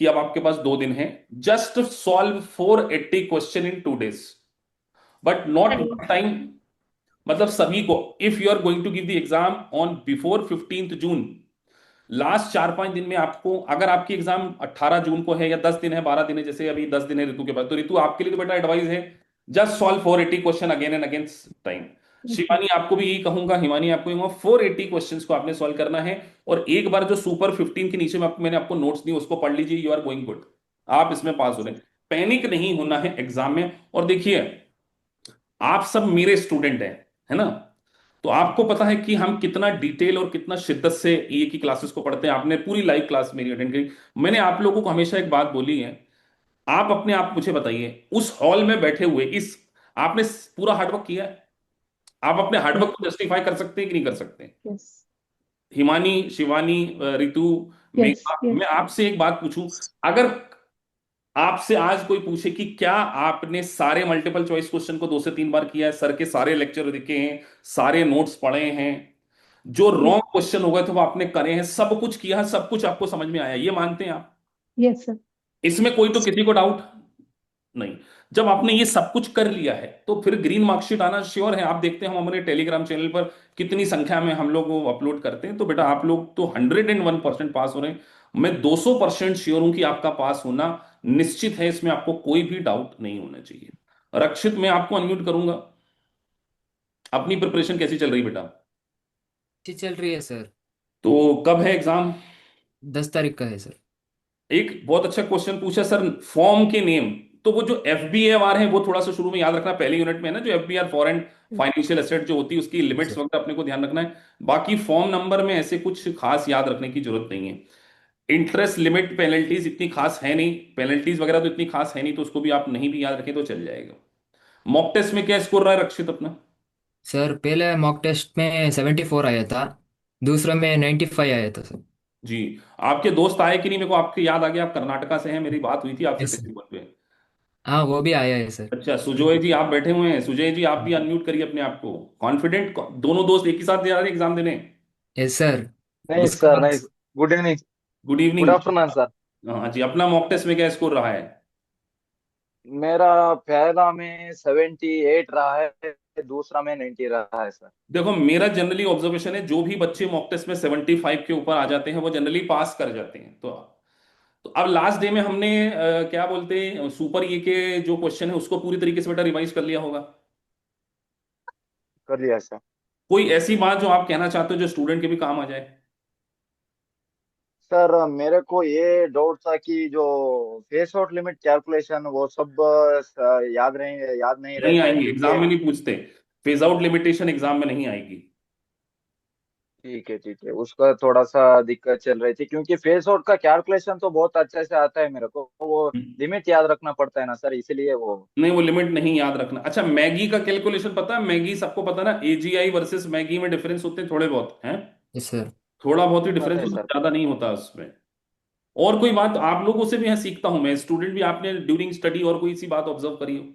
कि अब आपके पास 2 दिन हैं। Just solve 480 question in 2 days, but not करिए। One time. मतलब सभी को, if you are going to give the exam on before 15 June, last 4-5 दिन में आपको, अगर आपकी एग्जाम 18 जून को है या 10 दिन है, 12 दिन है, जैसे अभी 10 दिन है ऋतु के बाद, तो ऋतु आपके लिए तो बेटा एडवाइस है just solve 480 question again and again time. Shivani आपको भी यही कहूंगा, हिमानी आपको कहूंगा, 480 क्वेश्चंस को आपने सॉल्व करना है। और एक बार जो सुपर 15 के नीचे में मैंने आपको नोट्स दिए उसको पढ़ लीजिए, यू आर गोइंग गुड, आप इसमें पास हो रहे हैं। पैनिक नहीं होना है एग्जाम में। और देखिए, आप सब मेरे स्टूडेंट हैं, है ना? तो आपको पता है कि हम कितना डिटेल और कितना शिद्दत से ये की क्लासेस को पढ़ते हैं। आपने पूरी लाइव क्लास मेरी अटेंड करी। मैंने आप लोगों को हमेशा एक बात बोली है, आप अपने आप मुझे बताइए, उस हॉल में बैठे हुए इस, आपने पूरा हार्डवर्क किया है? आप अपने हार्डवर्क को जस्टिफाई कर सकते हैं कि नहीं कर सकते? यस हिमानी, शिवानी, ऋतु, यस मेघा, यस। मैं आपसे एक बात पूछूं, अगर आपसे आज कोई पूछे कि क्या आपने सारे मल्टीपल चॉइस क्वेश्चन को 2 से 3 बार किया है, सर के सारे लेक्चर देखे हैं, सारे नोट्स पढ़े हैं, जो रॉन्ग क्वेश्चन हो गए थे वो आपने करे हैं, सब कुछ किया है, सब कुछ आपको समझ में आया, ये मानते हैं आप? Yes sir. इसमें कोई तो किसी को डाउट नहीं। जब आपने ये सब कुछ कर लिया है तो फिर ग्रीन मार्कशीट आना श्योर है। आप देखते हैं हम हमारे टेलीग्राम चैनल पर कितनी संख्या में हम लोग वो अपलोड करते हैं। तो बेटा आप लोग तो 101% पास हो रहे हैं। मैं 200% श्योर हूं कि आपका पास होना निश्चित है, इसमें आपको कोई भी डाउट नहीं होना चाहिए। रक्षित, मैं आपको अनम्यूट करूंगा। अपनी प्रिपरेशन कैसी चल रही बेटा? अच्छी चल रही है सर। तो कब है एग्जाम? 10 तारीख का है सर। एक बहुत अच्छा क्वेश्चन पूछा सर, फॉर्म के नेम। तो वो जो एफ बी आर है वो थोड़ा सा शुरू में याद रखना, पहले यूनिट में है ना, जो F B R, foreign financial asset जो होती है उसकी लिमिट्स सर वगैरह अपने को ध्यान रखना है। बाकी फॉर्म नंबर में ऐसे कुछ खास याद रखने की जरूरत नहीं है। इंटरेस्ट लिमिट पेनल्टीज इतनी खास है नहीं, पेनल्टीज वगैरह तो इतनी खास है नहीं, तो उसको भी आप नहीं भी याद रखें तो चल जाएगा। मॉक टेस्ट में क्या स्कोर रहा है रक्षित अपना? सर पहले मॉक टेस्ट में 74 आया था, दूसरे में 95 आया था सर। जी। आपके दोस्त आए कि नहीं? मेरे को आपके याद आ गया, आप कर्नाटका से हैं, मेरी बात हुई थी आपसे यस सर। टेलीफोन पे। हाँ वो भी आया है सर। अच्छा, सुजोय जी आप बैठे हुए हैं, सुजय जी आप भी अनम्यूट करिए अपने आप को। कॉन्फिडेंट दोनों दोस्त एक ही साथ जा रहे हैं एग्जाम देने? Yes sir. नहीं उसका सर, नहीं। Good evening. Good good evening. Afternoon sir. हाँ जी, अपना मॉक टेस्ट में क्या स्कोर रहा है? मेरा पहला में 78 रहा है, दूसरा में 90 रहा है सर। देखो, मेरा जनरली ऑब्जर्वेशन है जो भी बच्चे मॉक टेस्ट में 75 के ऊपर आ जाते हैं वो जनरली पास कर जाते हैं। तो अब लास्ट डे में हमने क्या बोलते हैं, सुपर ये के जो क्वेश्चन है उसको पूरी तरीके से बेटा रिवाइज कर लिया होगा। कर लिया सर। कोई ऐसी बात जो आप कहना चाहते हो जो स्टूडेंट के भी काम आ जाए? सर मेरे को ये डाउट था कि जो फेस आउट लिमिट कैलकुलेशन वो सब याद नहीं नहीं रहता है आएंगे, क्योंकि। एग्जाम में नहीं पूछते। फेज आउट लिमिटेशन एग्जाम में नहीं आएगी। ठीक है ठीक है, उसका थोड़ा सा दिक्कत चल रही थी क्योंकि फेस आउट का कैलकुलेशन तो बहुत अच्छे से आता है मेरे को, वो लिमिट याद रखना पड़ता है ना सर, इसीलिए वो। नहीं, वो लिमिट नहीं याद रखना। अच्छा, मैगी का कैलकुलेशन पता है? मैगी सबको पता है ना, एजीआई वर्सेस मैगी में डिफरेंस होते हैं थोड़े बहुत हैं, यस सर। थोड़ा बहुत ही डिफरेंस पता है होता है, सर। ज्यादा नहीं होता उसमें। और कोई बात आप लोगों से भी यहाँ सीखता हूं मैं, स्टूडेंट भी, आपने ड्यूरिंग स्टडी और कोई सी बात ऑब्जर्व करी हो?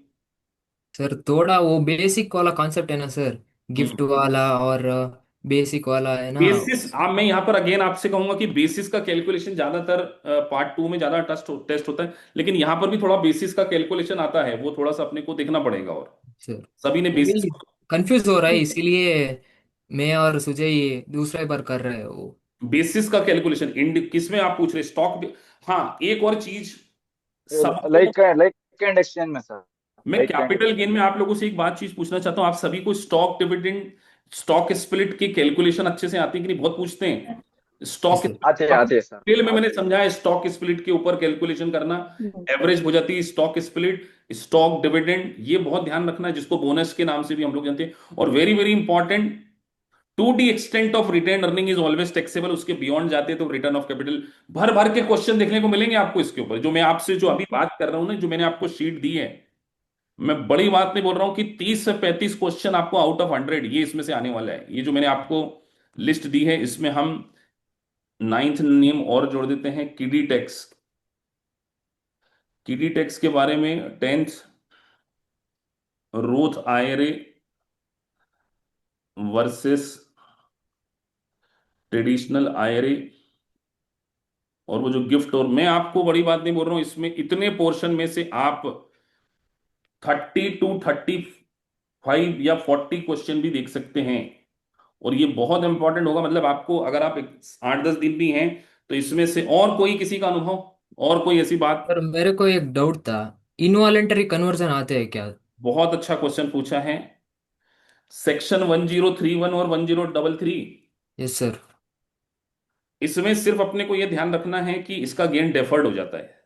सर थोड़ा वो बेसिक वाला कॉन्सेप्ट है ना सर, गिफ्ट वाला और बेसिक वाला है ना। बेसिस, आप, मैं यहाँ पर अगेन आपसे कहूंगा कि बेसिस का कैलकुलेशन ज्यादातर पार्ट 2 में ज्यादा टेस्ट होता है, लेकिन यहाँ पर भी थोड़ा बेसिस का कैलकुलेशन आता है, वो थोड़ा सा अपने को देखना पड़ेगा। और सर सभी ने बेसिस, वही कंफ्यूज हो रहा है, इसीलिए मैं और सुजय दूसरा बार कर रहे हैं वो। बेसिस का कैलकुलेशन इंड किसमें आप पूछ रहे, स्टॉक? हाँ, एक और चीज सबको, लाइक लाइक एंड एक्सचेंज में सर। मैं like and capital gain exchange में में। आप लोगों से एक बात चीज पूछना चाहता हूं, आप सभी को स्टॉक डिविडेंड, स्टॉक स्प्लिट की कैलकुलेशन अच्छे से आती है कि नहीं? बहुत पूछते हैं यस स्टॉक। सर। आते हैं सर। डिटेल में मैंने आते हैं। समझा है स्टॉक स्प्लिट के ऊपर कैलकुलेशन करना, एवरेज हो जाती है स्टॉक स्प्लिट, स्टॉक डिविडेंड, ये बहुत ध्यान रखना है, जिसको बोनस के नाम से भी हम लोग जानते हैं। और very very important, to the extent of retained earning is always taxable, उसके बियॉन्ड जाते हैं तो रिटर्न ऑफ कैपिटल। भर भर के क्वेश्चन देखने को मिलेंगे आपको इसके ऊपर, जो मैं आपसे जो अभी बात कर रहा हूं ना, जो मैंने आपको शीट दी है, मैं बड़ी बात नहीं बोल रहा हूं कि 30 से 35 क्वेश्चन आपको आउट ऑफ 100 ये इसमें से आने वाला है। ये जो मैंने आपको लिस्ट दी है इसमें हम नाइन्थ नियम और जोड़ देते हैं, किडी टैक्स। किडी टैक्स के बारे में 10th Roth Ayre versus traditional Ayre, और वो जो गिफ्ट, और मैं आपको बड़ी बात नहीं बोल रहा हूं, इसमें इतने पोर्शन में से आप 30 to 35 या 40 क्वेश्चन भी देख सकते हैं। और ये बहुत इंपॉर्टेंट होगा, मतलब आपको अगर आप 8-10 दिन भी हैं तो इसमें से, और कोई किसी का अनुभव, और कोई ऐसी बात। सर मेरे को एक डाउट था, इनवॉलेंटरी कन्वर्जन आते हैं क्या? बहुत अच्छा क्वेश्चन पूछा है। सेक्शन 1031 और 1033, यस सर। इसमें सिर्फ अपने को यह ध्यान रखना है कि इसका गेन डेफर्ड हो जाता है,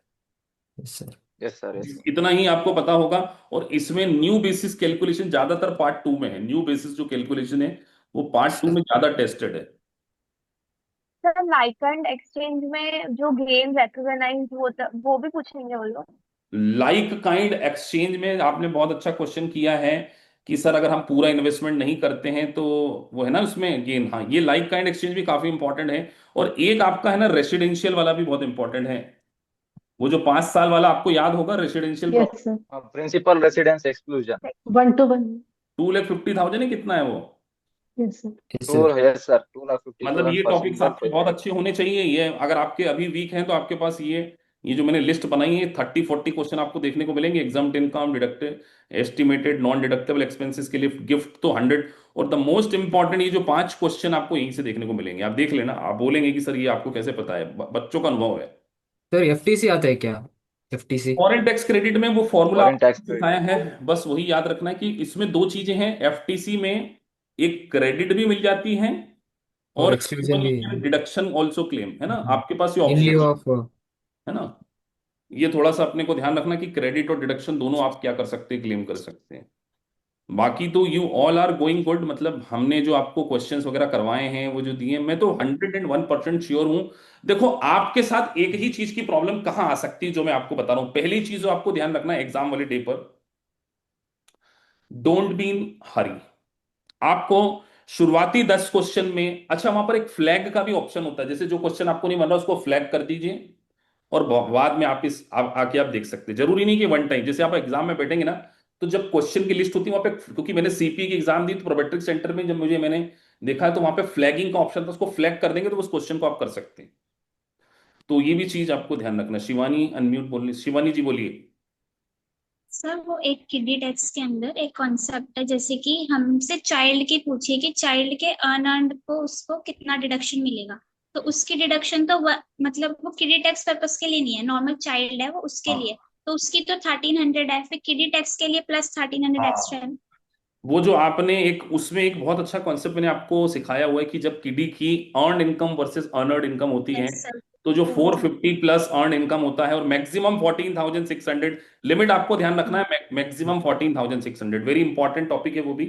yes sir. Yes sir, yes sir. इतना ही आपको पता होगा। और इसमें न्यू बेसिस कैलकुलेशन ज्यादातर पार्ट 2 में है, न्यू बेसिस जो कैलकुलेशन है वो पार्ट 2 सर में ज्यादा टेस्टेड है। सर लाइक एंड एक्सचेंज में जो गेम रिकॉग्नाइज होता वो भी पूछेंगे वो लोग? लाइक काइंड एक्सचेंज में आपने बहुत अच्छा क्वेश्चन किया है कि सर अगर हम पूरा इन्वेस्टमेंट नहीं करते हैं तो वो है ना उसमें गेन, हाँ ये लाइक काइंड एक्सचेंज भी काफी इंपॉर्टेंट है। और एक आपका है ना रेसिडेंशियल वाला भी बहुत इंपॉर्टेंट है, वो जो 5 साल वाला आपको याद होगा, residential yes sir. Property. Principal residence exclusion. 1 to 1। 2,50,000 है, कितना है वो? Yes sir. Yes two, sir. Yes sir, 2,50,000 मतलब ये पर टॉपिक्स सिंगल आपके बहुत प्रोजेक्ट। अच्छे होने चाहिए। ये अगर आपके अभी वीक हैं तो आपके पास ये जो मैंने लिस्ट बनाई है, 30-40 क्वेश्चन आपको देखने को मिलेंगे। Exam income, deducted, estimated non deductible expenses के लिए गिफ्ट तो 100, और द मोस्ट इंपॉर्टेंट ये जो 5 क्वेश्चन आपको यहीं से देखने को मिलेंगे। आप देख लेना, आप बोलेंगे कि सर ये आपको कैसे पता है, बच्चों का अनुभव है। सर एफटीसी आता है क्या? एफटीसी। फॉरेन टैक्स क्रेडिट में वो फॉर्मूला फॉरेन आपको टैक्स क्रेडिट। सिखाया है, बस वही याद रखना है कि इसमें 2 चीजें हैं। एफटीसी में एक क्रेडिट भी मिल जाती है, और और एक्सक्लूजन भी। डिडक्शन ऑल्सो क्लेम, है ना, आपके पास ये इन ऑप्शन लिeu ऑफ। है ना। ये थोड़ा सा अपने को ध्यान रखना कि क्रेडिट और डिडक्शन दोनों आप क्या कर सकते हैं, क्लेम कर सकते हैं। बाकी तो you all are going good, मतलब हमने जो आपको क्वेश्चंस वगैरह करवाए हैं, वो जो दिए हैं, मैं तो 101% श्योर हूं। देखो आपके साथ एक ही चीज की प्रॉब्लम कहां आ सकती है, जो मैं आपको बता रहा हूं। पहली चीज जो आपको ध्यान रखना है एग्जाम वाले डे पर, डोंट बी इन हरी। आपको शुरुआती 10 क्वेश्चन में, अच्छा वहां पर एक फ्लैग का भी ऑप्शन होता है, जैसे जो क्वेश्चन आपको नहीं बन रहा उसको फ्लैग कर दीजिए, और बाद में आप आके आप देख सकते हैं। जरूरी नहीं कि वन टाइम, जैसे आप एग्जाम में बैठेंगे ना, तो जब क्वेश्चन की लिस्ट होती है वहां पे, क्योंकि मैंने सीपी की एग्जाम दी तो प्रोबेट्रिक सेंटर में जब मैंने देखा है तो वहां पे फ्लैगिंग का ऑप्शन था, उसको फ्लैग कर देंगे तो उस क्वेश्चन को आप कर सकते हैं। तो ये भी चीज आपको ध्यान रखना। शिवानी अनम्यूट बोलनी, शिवानी जी बोलिए। सर वो एक किडी टेक्स्ट के अंदर एक कॉन्सेप्ट है, जैसे कि हमसे चाइल्ड की पूछिए कि चाइल्ड के अर्न को उसको कितना डिडक्शन मिलेगा, तो उसकी डिडक्शन तो मतलब वो किडी टैक्स पर्पस के लिए नहीं है, नॉर्मल चाइल्ड है वो उसके हाँ लिए, तो उसकी तो 1300 है, फिर किडी टैक्स के लिए प्लस 1300 हाँ, एक्स्ट्रा है। वो जो आपने एक उसमें एक बहुत अच्छा कॉन्सेप्ट मैंने आपको सिखाया हुआ है कि जब किडी की अर्न इनकम वर्सेस अर्नर्ड इनकम होती है, यस सर। तो जो वो वाला। 450 प्लस अर्न इनकम होता है और मैक्सिमम 14,600, लिमिट आपको ध्यान रखना है, मैक्सिमम 14,600, वेरी इंपॉर्टेंट टॉपिक है वो भी।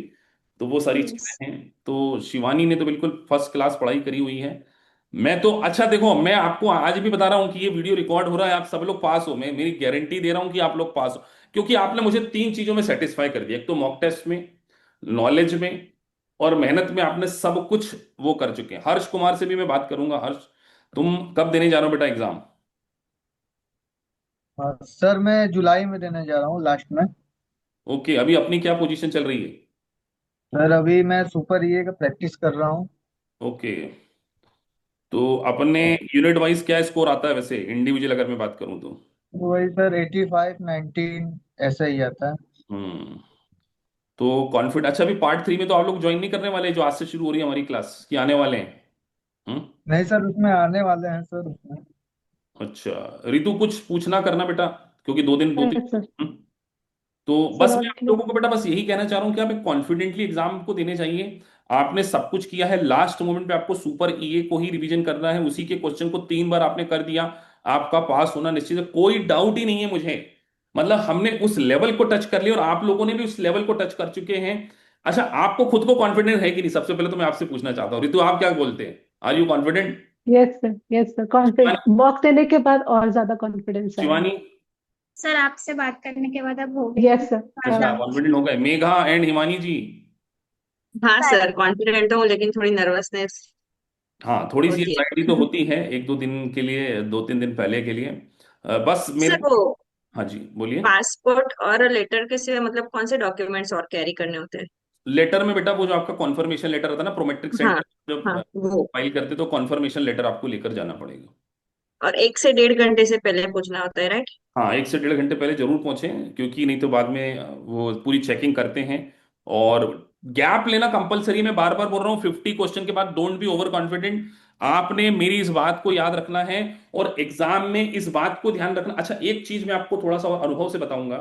तो वो सारी यस। चीजें हैं। तो शिवानी ने तो बिल्कुल फर्स्ट क्लास पढ़ाई करी हुई है। मैं तो, अच्छा देखो मैं आपको आज भी बता रहा हूं कि ये वीडियो रिकॉर्ड हो रहा है, आप सब लोग पास हो, मैं मेरी गारंटी दे रहा हूं कि आप लोग पास हो, क्योंकि आपने मुझे 3 चीजों में सेटिस्फाई कर दिया। एक तो मॉक टेस्ट में, नॉलेज में, और मेहनत में आपने सब कुछ वो कर चुके हैं। हर्ष कुमार से भी मैं बात करूंगा। हर्ष, तुम कब देने जा रहे हो बेटा एग्जाम? हाँ सर, मैं जुलाई में देने जा रहा हूँ, लास्ट में। ओके, अभी अपनी क्या पोजीशन चल रही है? सर अभी मैं सुपर ईए का प्रैक्टिस कर रहा हूँ। ओके, तो अपने यूनिट वाइज क्या स्कोर आता है वैसे, इंडिविजुअल अगर मैं बात करूं तो? वही सर 85-19 ऐसा ही आता है। हम्म, तो कॉन्फिडेंट। अच्छा अभी पार्ट 3 में तो आप लोग ज्वाइन नहीं करने वाले, जो आज से शुरू हो रही है हमारी क्लास, की आने वाले हैं? हम्म, नहीं सर, उसमें आने वाले हैं सर उसमें। अच्छा रितु कुछ पूछना करना बेटा, क्योंकि 2 दिन 2 3। Yes sir. तो सर बस ऑल मैं आप क्लियर। लोगों को बेटा बस यही कहना चाह रहा हूँ कि आप एक कॉन्फिडेंटली एग्जाम को देने चाहिए। आपने सब कुछ किया है, लास्ट मोमेंट पे आपको सुपर ईए को ही रिवीजन करना है, उसी के क्वेश्चन को 3 बार आपने कर दिया, आपका पास होना निश्चित है, कोई डाउट ही नहीं है मुझे। मतलब हमने उस लेवल को टच कर लिया और आप लोगों ने भी उस लेवल को टच कर चुके हैं। अच्छा आपको खुद को कॉन्फिडेंस है कि नहीं, सबसे पहले तो मैं आपसे पूछना चाहता हूँ। रितु आप क्या बोलते हैं, are you confident? Yes sir, yes sir, confident, mock देने के बाद और ज्यादा कॉन्फिडेंस आया। शिवानी? सर आपसे बात करने के बाद अब हो गई यस हूँ सर। थोड़ा अच्छा सा। कॉन्फिडेंट हो गए। मेघा एंड हिमानी जी? हाँ सर सर, कॉन्फिडेंट हूँ लेकिन थोड़ी नर्वसनेस हाँ थोड़ी सी होती एंजाइटी तो है। होती है, 1-2 दिन के लिए, 2-3 दिन पहले के लिए। बस मेरे सर को, वो हाँ जी बोलिए। पासपोर्ट और लेटर के सिवा मतलब कौन से डॉक्यूमेंट्स और कैरी करने होते हैं? लेटर में बेटा वो जो आपका कॉन्फर्मेशन लेटर होता है ना, प्रोमेट्रिक हाँ। सेंटर जब हाँ वो। फाइल करते तो कॉन्फर्मेशन लेटर आपको लेकर जाना पड़ेगा। और 1 से 1.5 घंटे से पहले पूछना होता है, राइट? हाँ 1 से 1.5 घंटे पहले जरूर पहुंचें, क्योंकि नहीं तो बाद में वो पूरी चेकिंग करते हैं। और गैप लेना कंपलसरी, मैं बार बार बोल रहा हूँ, 50 क्वेश्चन के बाद डोंट बी ओवर कॉन्फिडेंट। आपने मेरी इस बात को याद रखना है और एग्जाम में इस बात को ध्यान रखना। अच्छा एक चीज मैं आपको थोड़ा सा और अनुभव से बताऊंगा।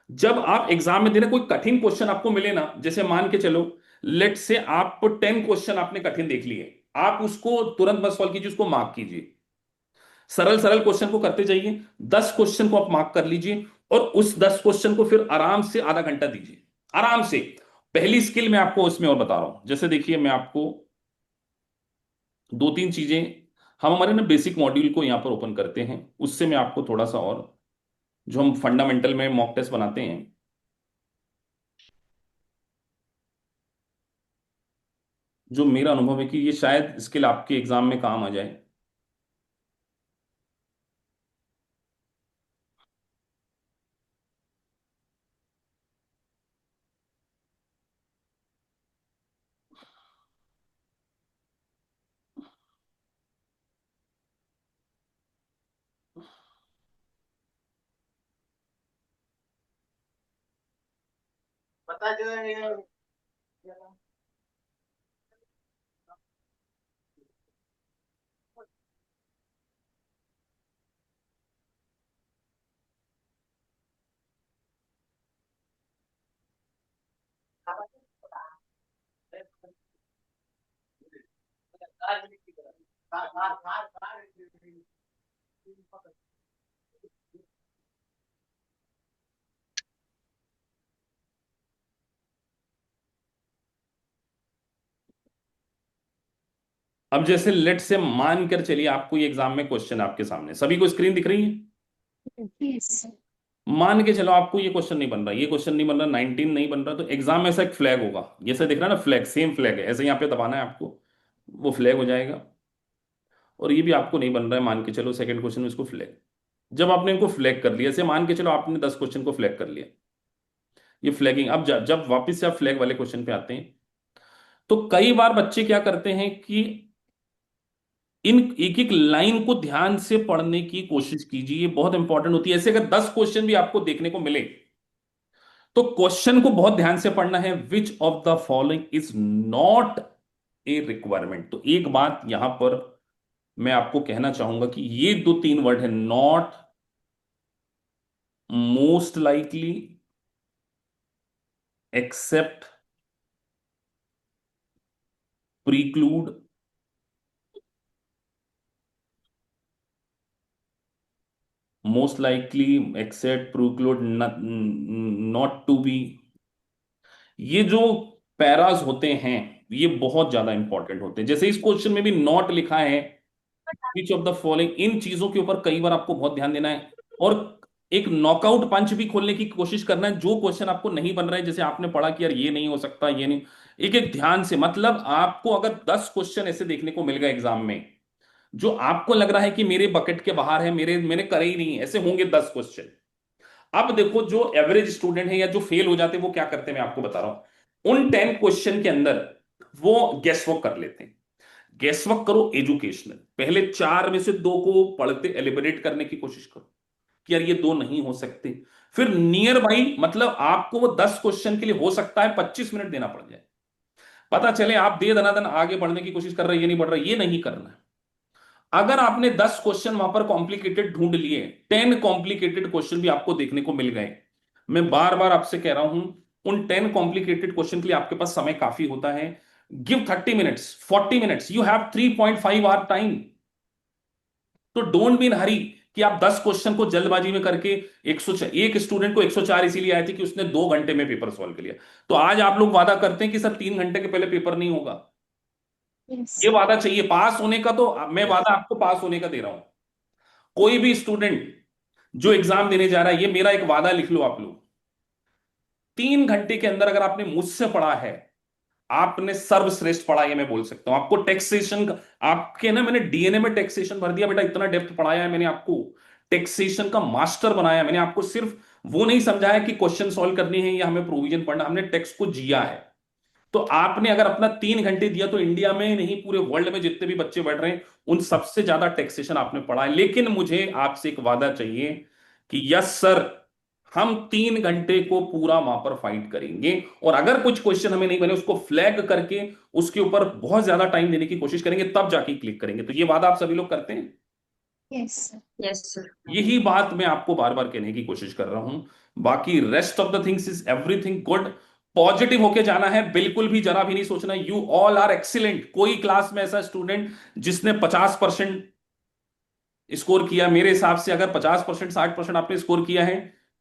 जब आप एग्जाम में दे रहे कोई कठिन क्वेश्चन आपको मिले ना, जैसे मान के चलो लेट से आप 10 क्वेश्चन आपने कठिन देख लिए, आप उसको तुरंत मत सॉल्व कीजिए, उसको मार्क कीजिए। सरल सरल क्वेश्चन को करते जाइए, 10 क्वेश्चन को आप मार्क कर लीजिए और उस 10 क्वेश्चन को फिर आराम से आधा घंटा दीजिए, आराम से। पहली स्किल मैं आपको उसमें और बता रहा हूं, जैसे देखिए मैं आपको दो तीन चीजें, हम हमारे ना बेसिक मॉड्यूल को यहां पर ओपन करते हैं, उससे मैं आपको थोड़ा सा और, जो हम फंडामेंटल में मॉक टेस्ट बनाते हैं, जो मेरा अनुभव है कि ये शायद स्किल आपके एग्जाम में काम आ जाए। अब जैसे लेट से मान कर चलिए आपको ये एग्जाम में क्वेश्चन आपके सामने, सभी को स्क्रीन दिख रही है। Yes. मान के चलो आपको ये क्वेश्चन नहीं बन रहा, ये क्वेश्चन नहीं बन रहा, 19 नहीं बन रहा, तो एग्जाम में ऐसा एक फ्लैग होगा, जैसे दिख रहा है ना फ्लैग, सेम फ्लैग है, ऐसे यहाँ पे दबाना है आपको, वो फ्लैग हो जाएगा। और ये भी आपको नहीं बन रहा है, मान के चलो सेकंड क्वेश्चन में इसको फ्लैग। जब आपने इनको फ्लैग कर लिया, ऐसे मान के चलो आपने 10 क्वेश्चन को फ्लैग कर लिया, ये फ्लैगिंग। अब जब वापस से आप फ्लैग वाले क्वेश्चन पे आते हैं, तो कई बार बच्चे क्या करते हैं कि इन एक एक लाइन को ध्यान से पढ़ने की कोशिश कीजिए, ये बहुत इंपॉर्टेंट होती है। ऐसे अगर 10 क्वेश्चन भी आपको देखने को मिले, तो क्वेश्चन को बहुत ध्यान से पढ़ना है, which of the following is not a requirement. तो एक बात यहां पर मैं आपको कहना चाहूंगा कि ये दो तीन वर्ड है, not, most likely, except, preclude, most likely, except, preclude, not to be. ये जो पैराज होते हैं ये बहुत ज्यादा इंपॉर्टेंट होते हैं। जैसे इस क्वेश्चन में भी नॉट लिखा है, विच ऑफ द फॉलोइंग, इन चीजों के ऊपर कई बार आपको बहुत ध्यान देना है। और एक नॉकआउट पंच भी खोलने की कोशिश करना है, जो क्वेश्चन आपको नहीं बन रहा है, जैसे आपने पढ़ा कि यार ये नहीं हो सकता, ये नहीं, एक एक ध्यान से, मतलब आपको अगर 10 क्वेश्चन ऐसे देखने को मिल गए एग्जाम में, जो आपको लग रहा है कि मेरे बकेट के बाहर है, मेरे मैंने करे ही नहीं, ऐसे होंगे 10 क्वेश्चन। अब देखो जो एवरेज स्टूडेंट है या जो फेल हो जाते हैं वो क्या करते हैं, मैं आपको बता रहा हूं। उन 10 क्वेश्चन के अंदर वो गेस वर्क कर लेते हैं। गेस वर्क करो एजुकेशनल, पहले चार में से दो को पढ़ते एलिबरेट करने की कोशिश करो कि यार ये दो नहीं हो सकते। फिर नियर बाई, मतलब आपको वो 10 क्वेश्चन के लिए हो सकता है 25 मिनट देना पड़ जाए, पता चले आप दे दनादन आगे बढ़ने की कोशिश कर रहे हैं, ये नहीं बढ़ रहा, ये नहीं करना है। अगर आपने 10 क्वेश्चन वहां पर कॉम्प्लिकेटेड ढूंढ लिए, 10 कॉम्प्लिकेटेड क्वेश्चन भी आपको देखने को मिल गए, मैं बार बार आपसे कह रहा हूं, उन 10 कॉम्प्लिकेटेड क्वेश्चन के लिए आपके पास समय काफी होता है। Give 30 minutes, 40 minutes, you have 3.5 hour time. तो डोंट बी इन हरी कि आप 10 क्वेश्चन को जल्दबाजी में करके 104, एक स्टूडेंट को 104 इसीलिए आए थे कि उसने 2 घंटे में पेपर सॉल्व कर लिया। तो आज आप लोग वादा करते हैं कि सर 3 घंटे के पहले पेपर नहीं होगा, ये Yes. वादा चाहिए पास होने का। तो मैं वादा आपको पास होने का दे रहा हूं। कोई भी स्टूडेंट जो एग्जाम देने जा रहा है, ये मेरा एक वादा लिख लो आप लोग, 3 घंटे के अंदर अगर आपने मुझसे पढ़ा है, आपने सर्वश्रेष्ठ पढ़ा, ये मैं बोल सकता हूं। आपको टैक्सेशन का, आपके ना मैंने डीएनए में टैक्सेशन भर दिया बेटा, इतना डेप्थ पढ़ाया है मैंने आपको। टैक्सेशन का मास्टर बनाया। मैंने आपको सिर्फ वो नहीं समझाया कि क्वेश्चन सॉल्व करने हैं या हमें प्रोविजन पढ़ना, हमने टैक्स को जिया है। तो आपने अगर अपना 3 घंटे दिया तो इंडिया में नहीं पूरे वर्ल्ड में जितने भी बच्चे बढ़ रहे हैं उन सबसे ज्यादा टैक्सेशन आपने पढ़ा है। लेकिन मुझे आपसे एक वादा चाहिए कि यस सर, हम 3 घंटे को पूरा वहां पर फाइट करेंगे, और अगर कुछ क्वेश्चन हमें नहीं बने उसको फ्लैग करके उसके ऊपर बहुत ज्यादा टाइम देने की कोशिश करेंगे, तब जाके क्लिक करेंगे। तो ये वादा आप सभी लोग करते हैं? यस। Yes sir. यही बात मैं आपको बार बार कहने की कोशिश कर रहा हूं। बाकी rest of the things is everything good. Positive होके जाना है, बिल्कुल भी जरा भी नहीं सोचना यू ऑल आर एक्सीलेंट। कोई क्लास में ऐसा स्टूडेंट जिसने 50% स्कोर किया, मेरे हिसाब से अगर 50% 60% आपने स्कोर किया है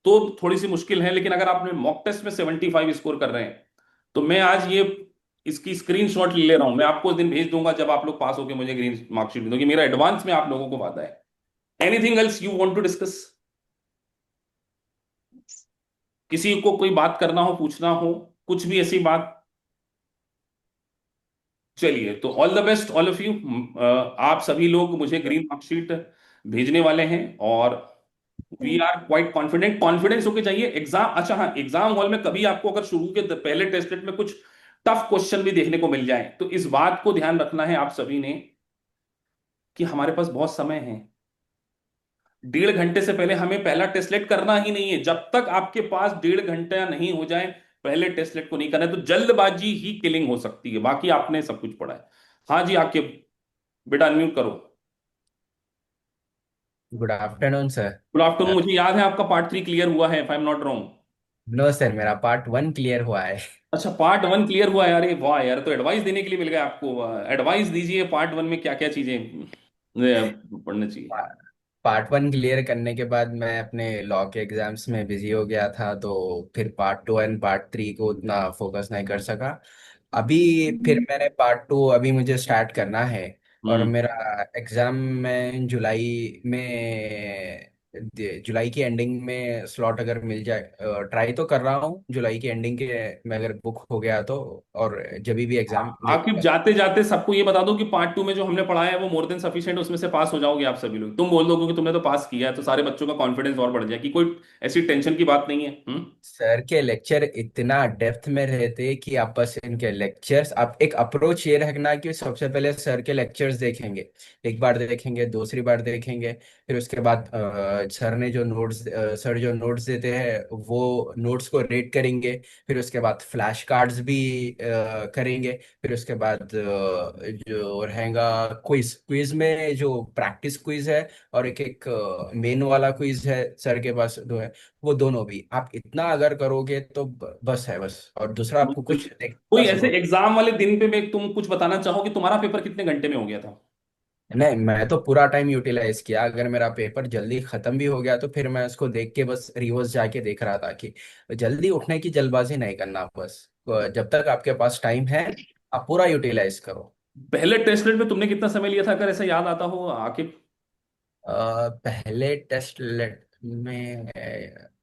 तो थोड़ी सी मुश्किल है। लेकिन अगर आपने मॉक टेस्ट में 75 स्कोर कर रहे हैं तो मैं आज ये इसकी स्क्रीनशॉट ले रहा हूं, मैं आपको उस दिन भेज दूंगा जब आप लोग पास होकर मुझे ग्रीन मार्कशीट दोगे। मेरा एडवांस में आप लोगों को वादा है। Anything else you want to discuss? किसी को कोई बात करना हो, पूछना हो, कुछ भी ऐसी बात? चलिए, तो all the best all of you. आप सभी लोग मुझे ग्रीन मार्कशीट भेजने वाले हैं, और we are quite confident. Confidence होके चाहिए। एग्जाम, अच्छा हाँ, एग्जाम हॉल में कभी आपको अगर शुरू के पहले टेस्टलेट में कुछ टफ क्वेश्चन भी देखने को मिल जाए तो इस बात को ध्यान रखना है आप सभी ने कि हमारे पास बहुत समय है। 1.5 घंटे से पहले हमें पहला टेस्टलेट करना ही नहीं है। जब तक आपके पास 1.5 घंटा नहीं हो जाए पहले टेस्टलेट को नहीं करना है। तो जल्दबाजी ही किलिंग हो सकती है। बाकी आपने सब कुछ पढ़ा है। हाँ जी, आके बेटा अनम्यूट करो। Good afternoon sir. Good afternoon. मुझे याद है आपका पार्ट 3 क्लियर हुआ है, if I am not wrong. No sir, मेरा पार्ट 1 क्लियर हुआ है। अच्छा, पार्ट 1 क्लियर हुआ है। अरे वाह यार, तो एडवाइस देने के लिए मिल गया आपको। एडवाइस दीजिए, पार्ट 1 में क्या क्या चीजें पढ़ना चाहिए। पार्ट 1 क्लियर करने के बाद मैं अपने लॉ के एग्जाम्स में बिजी हो गया था, तो फिर पार्ट 2 एंड पार्ट 3 को उतना फोकस नहीं कर सका। अभी फिर मैंने पार्ट 2 अभी मुझे स्टार्ट करना है। और हम्म। मेरा एग्जाम में जुलाई की एंडिंग में स्लॉट अगर मिल जाए, ट्राई तो कर रहा हूँ जुलाई की एंडिंग के में अगर बुक हो गया तो। और जब भी एग्जाम आकिब, जाते जाते सबको ये बता दो कि पार्ट 2 में जो हमने पढ़ाया है वो मोर देन सफिशिएंट, उसमें से पास हो जाओगे आप सभी लोग। तुम बोल दोगे कि तुमने तो पास किया है तो सारे बच्चों का कॉन्फिडेंस और बढ़ जाए कि कोई ऐसी टेंशन की बात नहीं है। हम्म। सर के लेक्चर इतना डेप्थ में रहते कि आप बस इनके लेक्चर्स, आप एक अप्रोच ये रखना कि सबसे पहले सर के लेक्चर्स देखेंगे। एक बार देखेंगे, दूसरी बार देखेंगे, फिर उसके बाद सर जो नोट्स देते हैं वो नोट्स को रीड करेंगे। फिर उसके बाद फ्लैश कार्ड्स भी करेंगे। फिर उसके बाद जो रहेगा क्विज, क्विज में जो प्रैक्टिस क्विज है और एक एक मेन वाला क्विज है सर के पास दो है। वो दोनों भी आप इतना अगर करोगे तो बस है बस, और दूसरा आपको कुछ देखने कोई का ऐसे जरूरत। एग्जाम वाले दिन पे मैं तुम कुछ बताना चाहो कि तुम्हारा पेपर कितने घंटे में हो गया था? नहीं, मैं तो पूरा टाइम यूटिलाइज किया। अगर मेरा पेपर जल्दी खत्म भी हो गया तो फिर मैं उसको देख के बस रिवर्स जाके देख रहा था कि जल्दी उठने की जल्दबाजी नहीं करना बस। जब तक आपके पास टाइम है आप पूरा यूटिलाइज करो। पहले टेस्टलेट में तुमने कितना समय लिया था, अगर ऐसा याद आता हो आकिब? पहले टेस्ट लेट में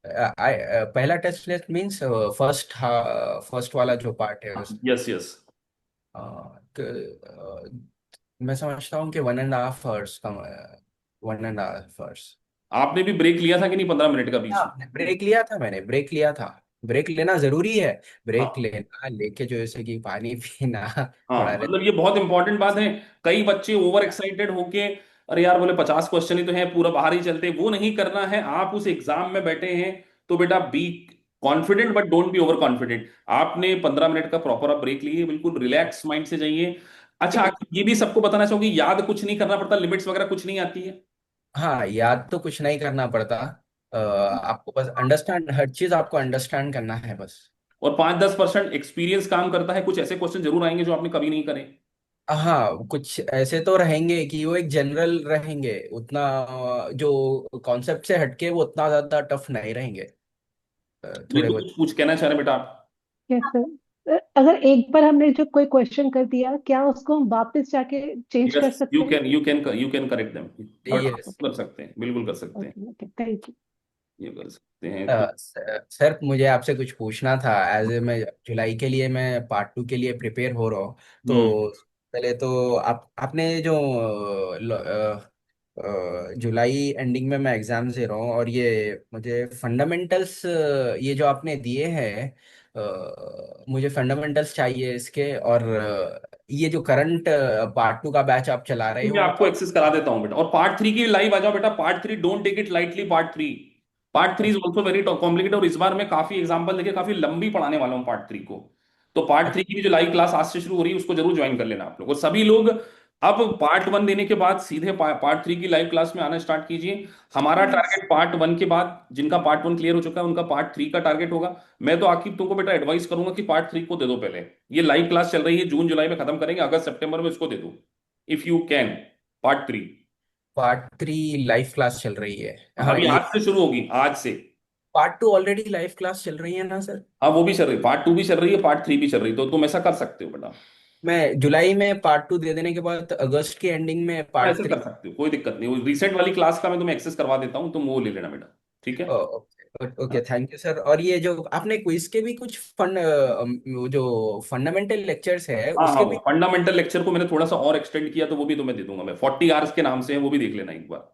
पहला टेस्ट लेट मीन्स फर्स्ट फर्स्ट वाला जो पार्ट है उसमें। Yes yes. मैं समझता हूँ कि 1.5 आवर्स का, 1.5 आवर्स। आपने भी ब्रेक लिया था कि नहीं 15 मिनट का बीच में? हाँ, ब्रेक लिया था, मैंने ब्रेक लिया था। ब्रेक लेना जरूरी है। ब्रेक हाँ लेना लेके जो जैसे कि पानी पीना हाँ, थोड़ा मतलब ये बहुत इंपॉर्टेंट बात है। कई बच्चे ओवर एक्साइटेड होके अरे यार बोले 50 क्वेश्चन ही तो है, पूरा बाहर ही चलते, वो नहीं करना है। आप उस एग्जाम में बैठे हैं तो बेटा be confident but don't be over confident. आपने 15 मिनट का प्रॉपर आप ब्रेक लिए, बिल्कुल रिलैक्स माइंड से जाइए। अच्छा, ये भी सबको बताना चाहोगे, याद कुछ नहीं करना पड़ता, लिमिट्स वगैरह कुछ नहीं आती है। हाँ, याद तो कुछ नहीं करना पड़ता। आपको बस अंडरस्टैंड, हर चीज आपको अंडरस्टैंड करना है बस। और 5-10% एक्सपीरियंस काम करता है। कुछ ऐसे क्वेश्चन जरूर आएंगे जो आपने कभी नहीं करे। हाँ, कुछ ऐसे तो रहेंगे कि वो एक जनरल रहेंगे, उतना जो कॉन्सेप्ट से हटके वो उतना ज्यादा टफ नहीं रहेंगे। नहीं थोड़े तो बहुत। कुछ कुछ कहना चाह रहे हैं बेटा आप? यस सर, अगर एक बार हमने जो कोई क्वेश्चन कर दिया, क्या उसको हम वापस जाके चेंज कर यस, सकते हैं? You can correct them. Yes. कर सकते हैं, बिल्कुल कर सकते हैं। Okay okay, thank you. ये कर सकते हैं तो। सर, मुझे आपसे कुछ पूछना था। एज ए मैं जुलाई के लिए मैं पार्ट 2 के लिए प्रिपेयर हो रहा हूँ। हम्म। तो पहले तो आपने जो जुलाई एंडिंग में मैं एग्जाम दे रहा हूँ, और ये मुझे फंडामेंटल्स, ये जो आपने दिए हैं, मुझे फंडामेंटल्स चाहिए इसके। और ये जो करंट पार्ट 2 का बैच आप चला रहे मैं हो। आपको एक्सेस करा देता हूँ बेटा, और पार्ट 3 की लाइव आ जाओ बेटा। Part 3 don't take it lightly. Part 3 is also very complicated, और इस बार मैं काफी एग्जांपल देके काफी लंबी पढ़ाने वाला हूँ पार्ट 3 को। तो पार्ट 3 की भी जो लाइव क्लास आज से शुरू हो रही है उसको जरूर ज्वाइन कर लेना आप लोग। और सभी लोग अब पार्ट 1 देने के बाद सीधे पार्ट 3 की लाइव क्लास में आना स्टार्ट कीजिए। हमारा टारगेट पार्ट 1 के बाद, जिनका पार्ट 1 क्लियर हो चुका है उनका पार्ट 3 का टारगेट होगा। मैं तो आकिब तुमको बेटा एडवाइस करूंगा कि पार्ट 3 को दे दो पहले। ये लाइव क्लास चल रही है, जून जुलाई में खत्म करेंगे, अगस्त सितंबर में इसको दे दो if you can. Part 3 part 3 live class चल रही है? हाँ, अभी ये आज से शुरू होगी, आज से। पार्ट 2 ऑलरेडी लाइव क्लास चल रही है ना सर? हाँ वो भी चल रही है, पार्ट 2 भी चल रही है, पार्ट 3 भी चल रही है, तो तुम ऐसा कर सकते हो बेटा। मैं जुलाई में पार्ट 2 दे देने के बाद अगस्त के एंडिंग में हाँ, पार्ट ऐसा कर 3। सकते हो, कोई दिक्कत नहीं। वो रिसेंट वाली क्लास का मैं तुम्हें एक्सेस करवा देता हूँ, तुम वो ले लेना बेटा। ठीक है। Okay okay, thank you sir. और ये जो आपने क्विज के भी कुछ वो जो फंडामेंटल लेक्चर्स है हाँ हाँ, उसके वो भी। फंडामेंटल लेक्चर को मैंने थोड़ा सा और एक्सटेंड किया, तो वो भी तुम्हें दे दूंगा मैं। 40 आवर्स के नाम से है, वो भी देख लेना एक बार।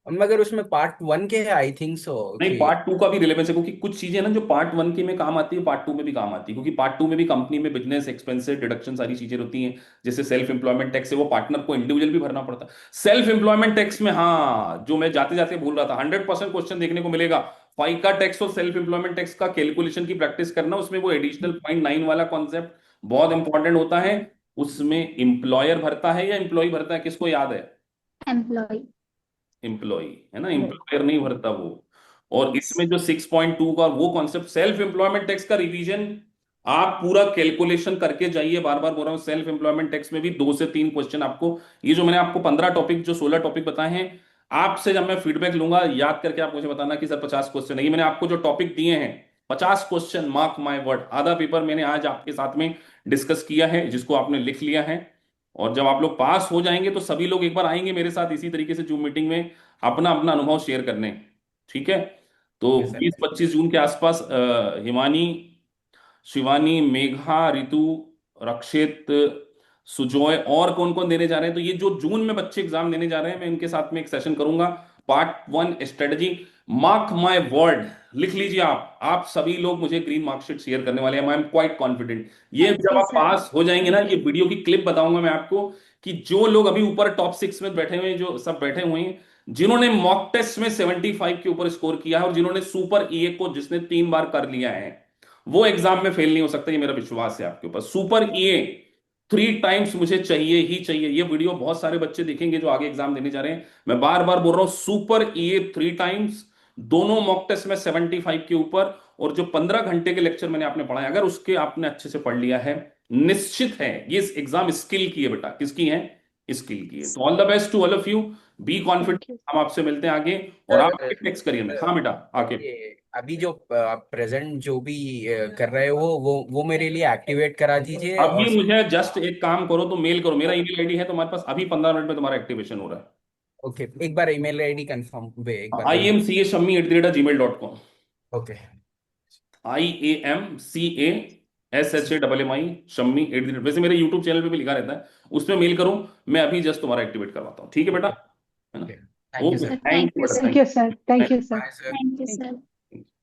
मगर उसमें पार्ट 1 के है आई थिंक सो नहीं, कि। पार्ट 2 का भी रिलेवेंस है, क्योंकि कुछ चीजें ना जो पार्ट 1 के में काम आती है पार्ट 2 में भी काम आती है। क्योंकि पार्ट 2 में भी कंपनी में बिजनेस एक्सपेंसेस डिडक्शन सारी चीजें होती हैं। जैसे सेल्फ एम्प्लॉयमेंट टैक्स है, वो पार्टनर को इंडिविजुअल भी भरना पड़ता है। सेल्फ एम्प्लॉयमेंट टैक्स में, हाँ, जो मैं जाते जाते भूल रहा था, 100% क्वेश्चन देखने को मिलेगा। फाइका टैक्स और सेल्फ एम्प्लॉयमेंट टैक्स का कैलकुलेशन की प्रैक्टिस करना, उसमें वो एडिशनल .9 वाला कॉन्सेप्ट बहुत इंपॉर्टेंट होता है। उसमें एम्प्लॉयर भरता है या एम्प्लॉय भरता है, किसको याद है? एम्प्लॉय। एम्प्लॉय है ना, एम्प्लॉयर नहीं भरता वो। और यस। इसमें जो 6.2 का वो कॉन्सेप्ट सेल्फ एम्प्लॉयमेंट टैक्स का रिवीजन, आप पूरा कैलकुलेशन करके जाइए। बार बार बोल रहा हूं, सेल्फ एम्प्लॉयमेंट टैक्स में भी 2 से 3 क्वेश्चन आपको, ये जो मैंने आपको 15 टॉपिक, जो 16 टॉपिक बताए हैं, आपसे जब मैं फीडबैक लूंगा याद करके आप मुझे बताना कि सर 50 क्वेश्चन है। ये मैंने आपको जो टॉपिक दिए हैं 50 क्वेश्चन, मार्क माय वर्ड। आधा पेपर मैंने आज आपके साथ में डिस्कस किया है, जिसको आपने लिख लिया है। और जब आप लोग पास हो जाएंगे तो सभी लोग एक बार आएंगे मेरे साथ इसी तरीके से जूम मीटिंग में अपना अपना अनुभव शेयर करने। ठीक है। तो ठीक है सर, 20-25 जून के आसपास हिमानी, शिवानी, मेघा, रितु, रक्षित, सुजॉय और कौन कौन देने जा रहे हैं, तो ये जो जून में बच्चे एग्जाम देने जा रहे हैं मैं इनके साथ में एक सेशन करूंगा। Part 1 strategy. Mark my word, लिख लीजिए आप सभी लोग मुझे ग्रीन मार्कशीट शेयर करने वाले हैं। I am quite confident. ये थैंक जब यू आप सर। पास हो जाएंगे ना, ये वीडियो की क्लिप बताऊंगा मैं आपको, कि जो लोग अभी ऊपर टॉप 6 में बैठे हुए हैं, जो सब बैठे हुए हैं, जिन्होंने मॉक टेस्ट में 75 के ऊपर स्कोर किया है, और जिन्होंने सुपर ईए को जिसने 3 बार कर लिया है, वो एग्जाम में फेल नहीं हो सकता। ये मेरा विश्वास है आपके ऊपर। सुपर ईए 3 टाइम्स मुझे चाहिए ही चाहिए। ये वीडियो बहुत सारे बच्चे देखेंगे जो आगे एग्जाम देने जा रहे हैं। मैं बार बार बोल रहा हूं, सुपर ईए 3 टाइम्स, दोनों मॉक टेस्ट में 75 के ऊपर। और जो 15 घंटे के लेक्चर मैंने आपने पढ़ा है, अगर उसके आपने अच्छे से पढ़ लिया है, निश्चित है ये एग्जाम स्किल की है बेटा। किसकी है? स्किल की है। तो all the best to all of you, be confident. Thank you. हम आपसे मिलते हैं आगे। और आप सर टेक्स्ट करिए मैं। हाँ बेटा, आके ये अभी जो आप प्रेजेंट जो भी कर रहे हो वो मेरे लिए एक्टिवेट करा दीजिए। अभी और मुझे जस्ट एक काम करो, तो मेल करो, मेरा ईमेल आईडी है तुम्हारे पास, अभी 15 मिनट में तुम्हारा एक्टिवेशन हो रहा है। ओके, एक बार ईमेल आईडी कंफर्म एक बार आई बोल एम सी ए शम्मी @gmail.com। दो। ओके। IAMCASHAMMI शम्मी @ वैसे मेरे यूट्यूब चैनल पे भी लिखा रहता है, उसमें मेल करो। मैं अभी जस्ट तुम्हारा एक्टिवेट करवाता हूँ। ठीक है बेटा, ओके, है ना? Thank you okay, sir. Thank thank you you बेटा, sir. Thank you sir. Thank you sir. Bye sir. Thank you thank you. Sir.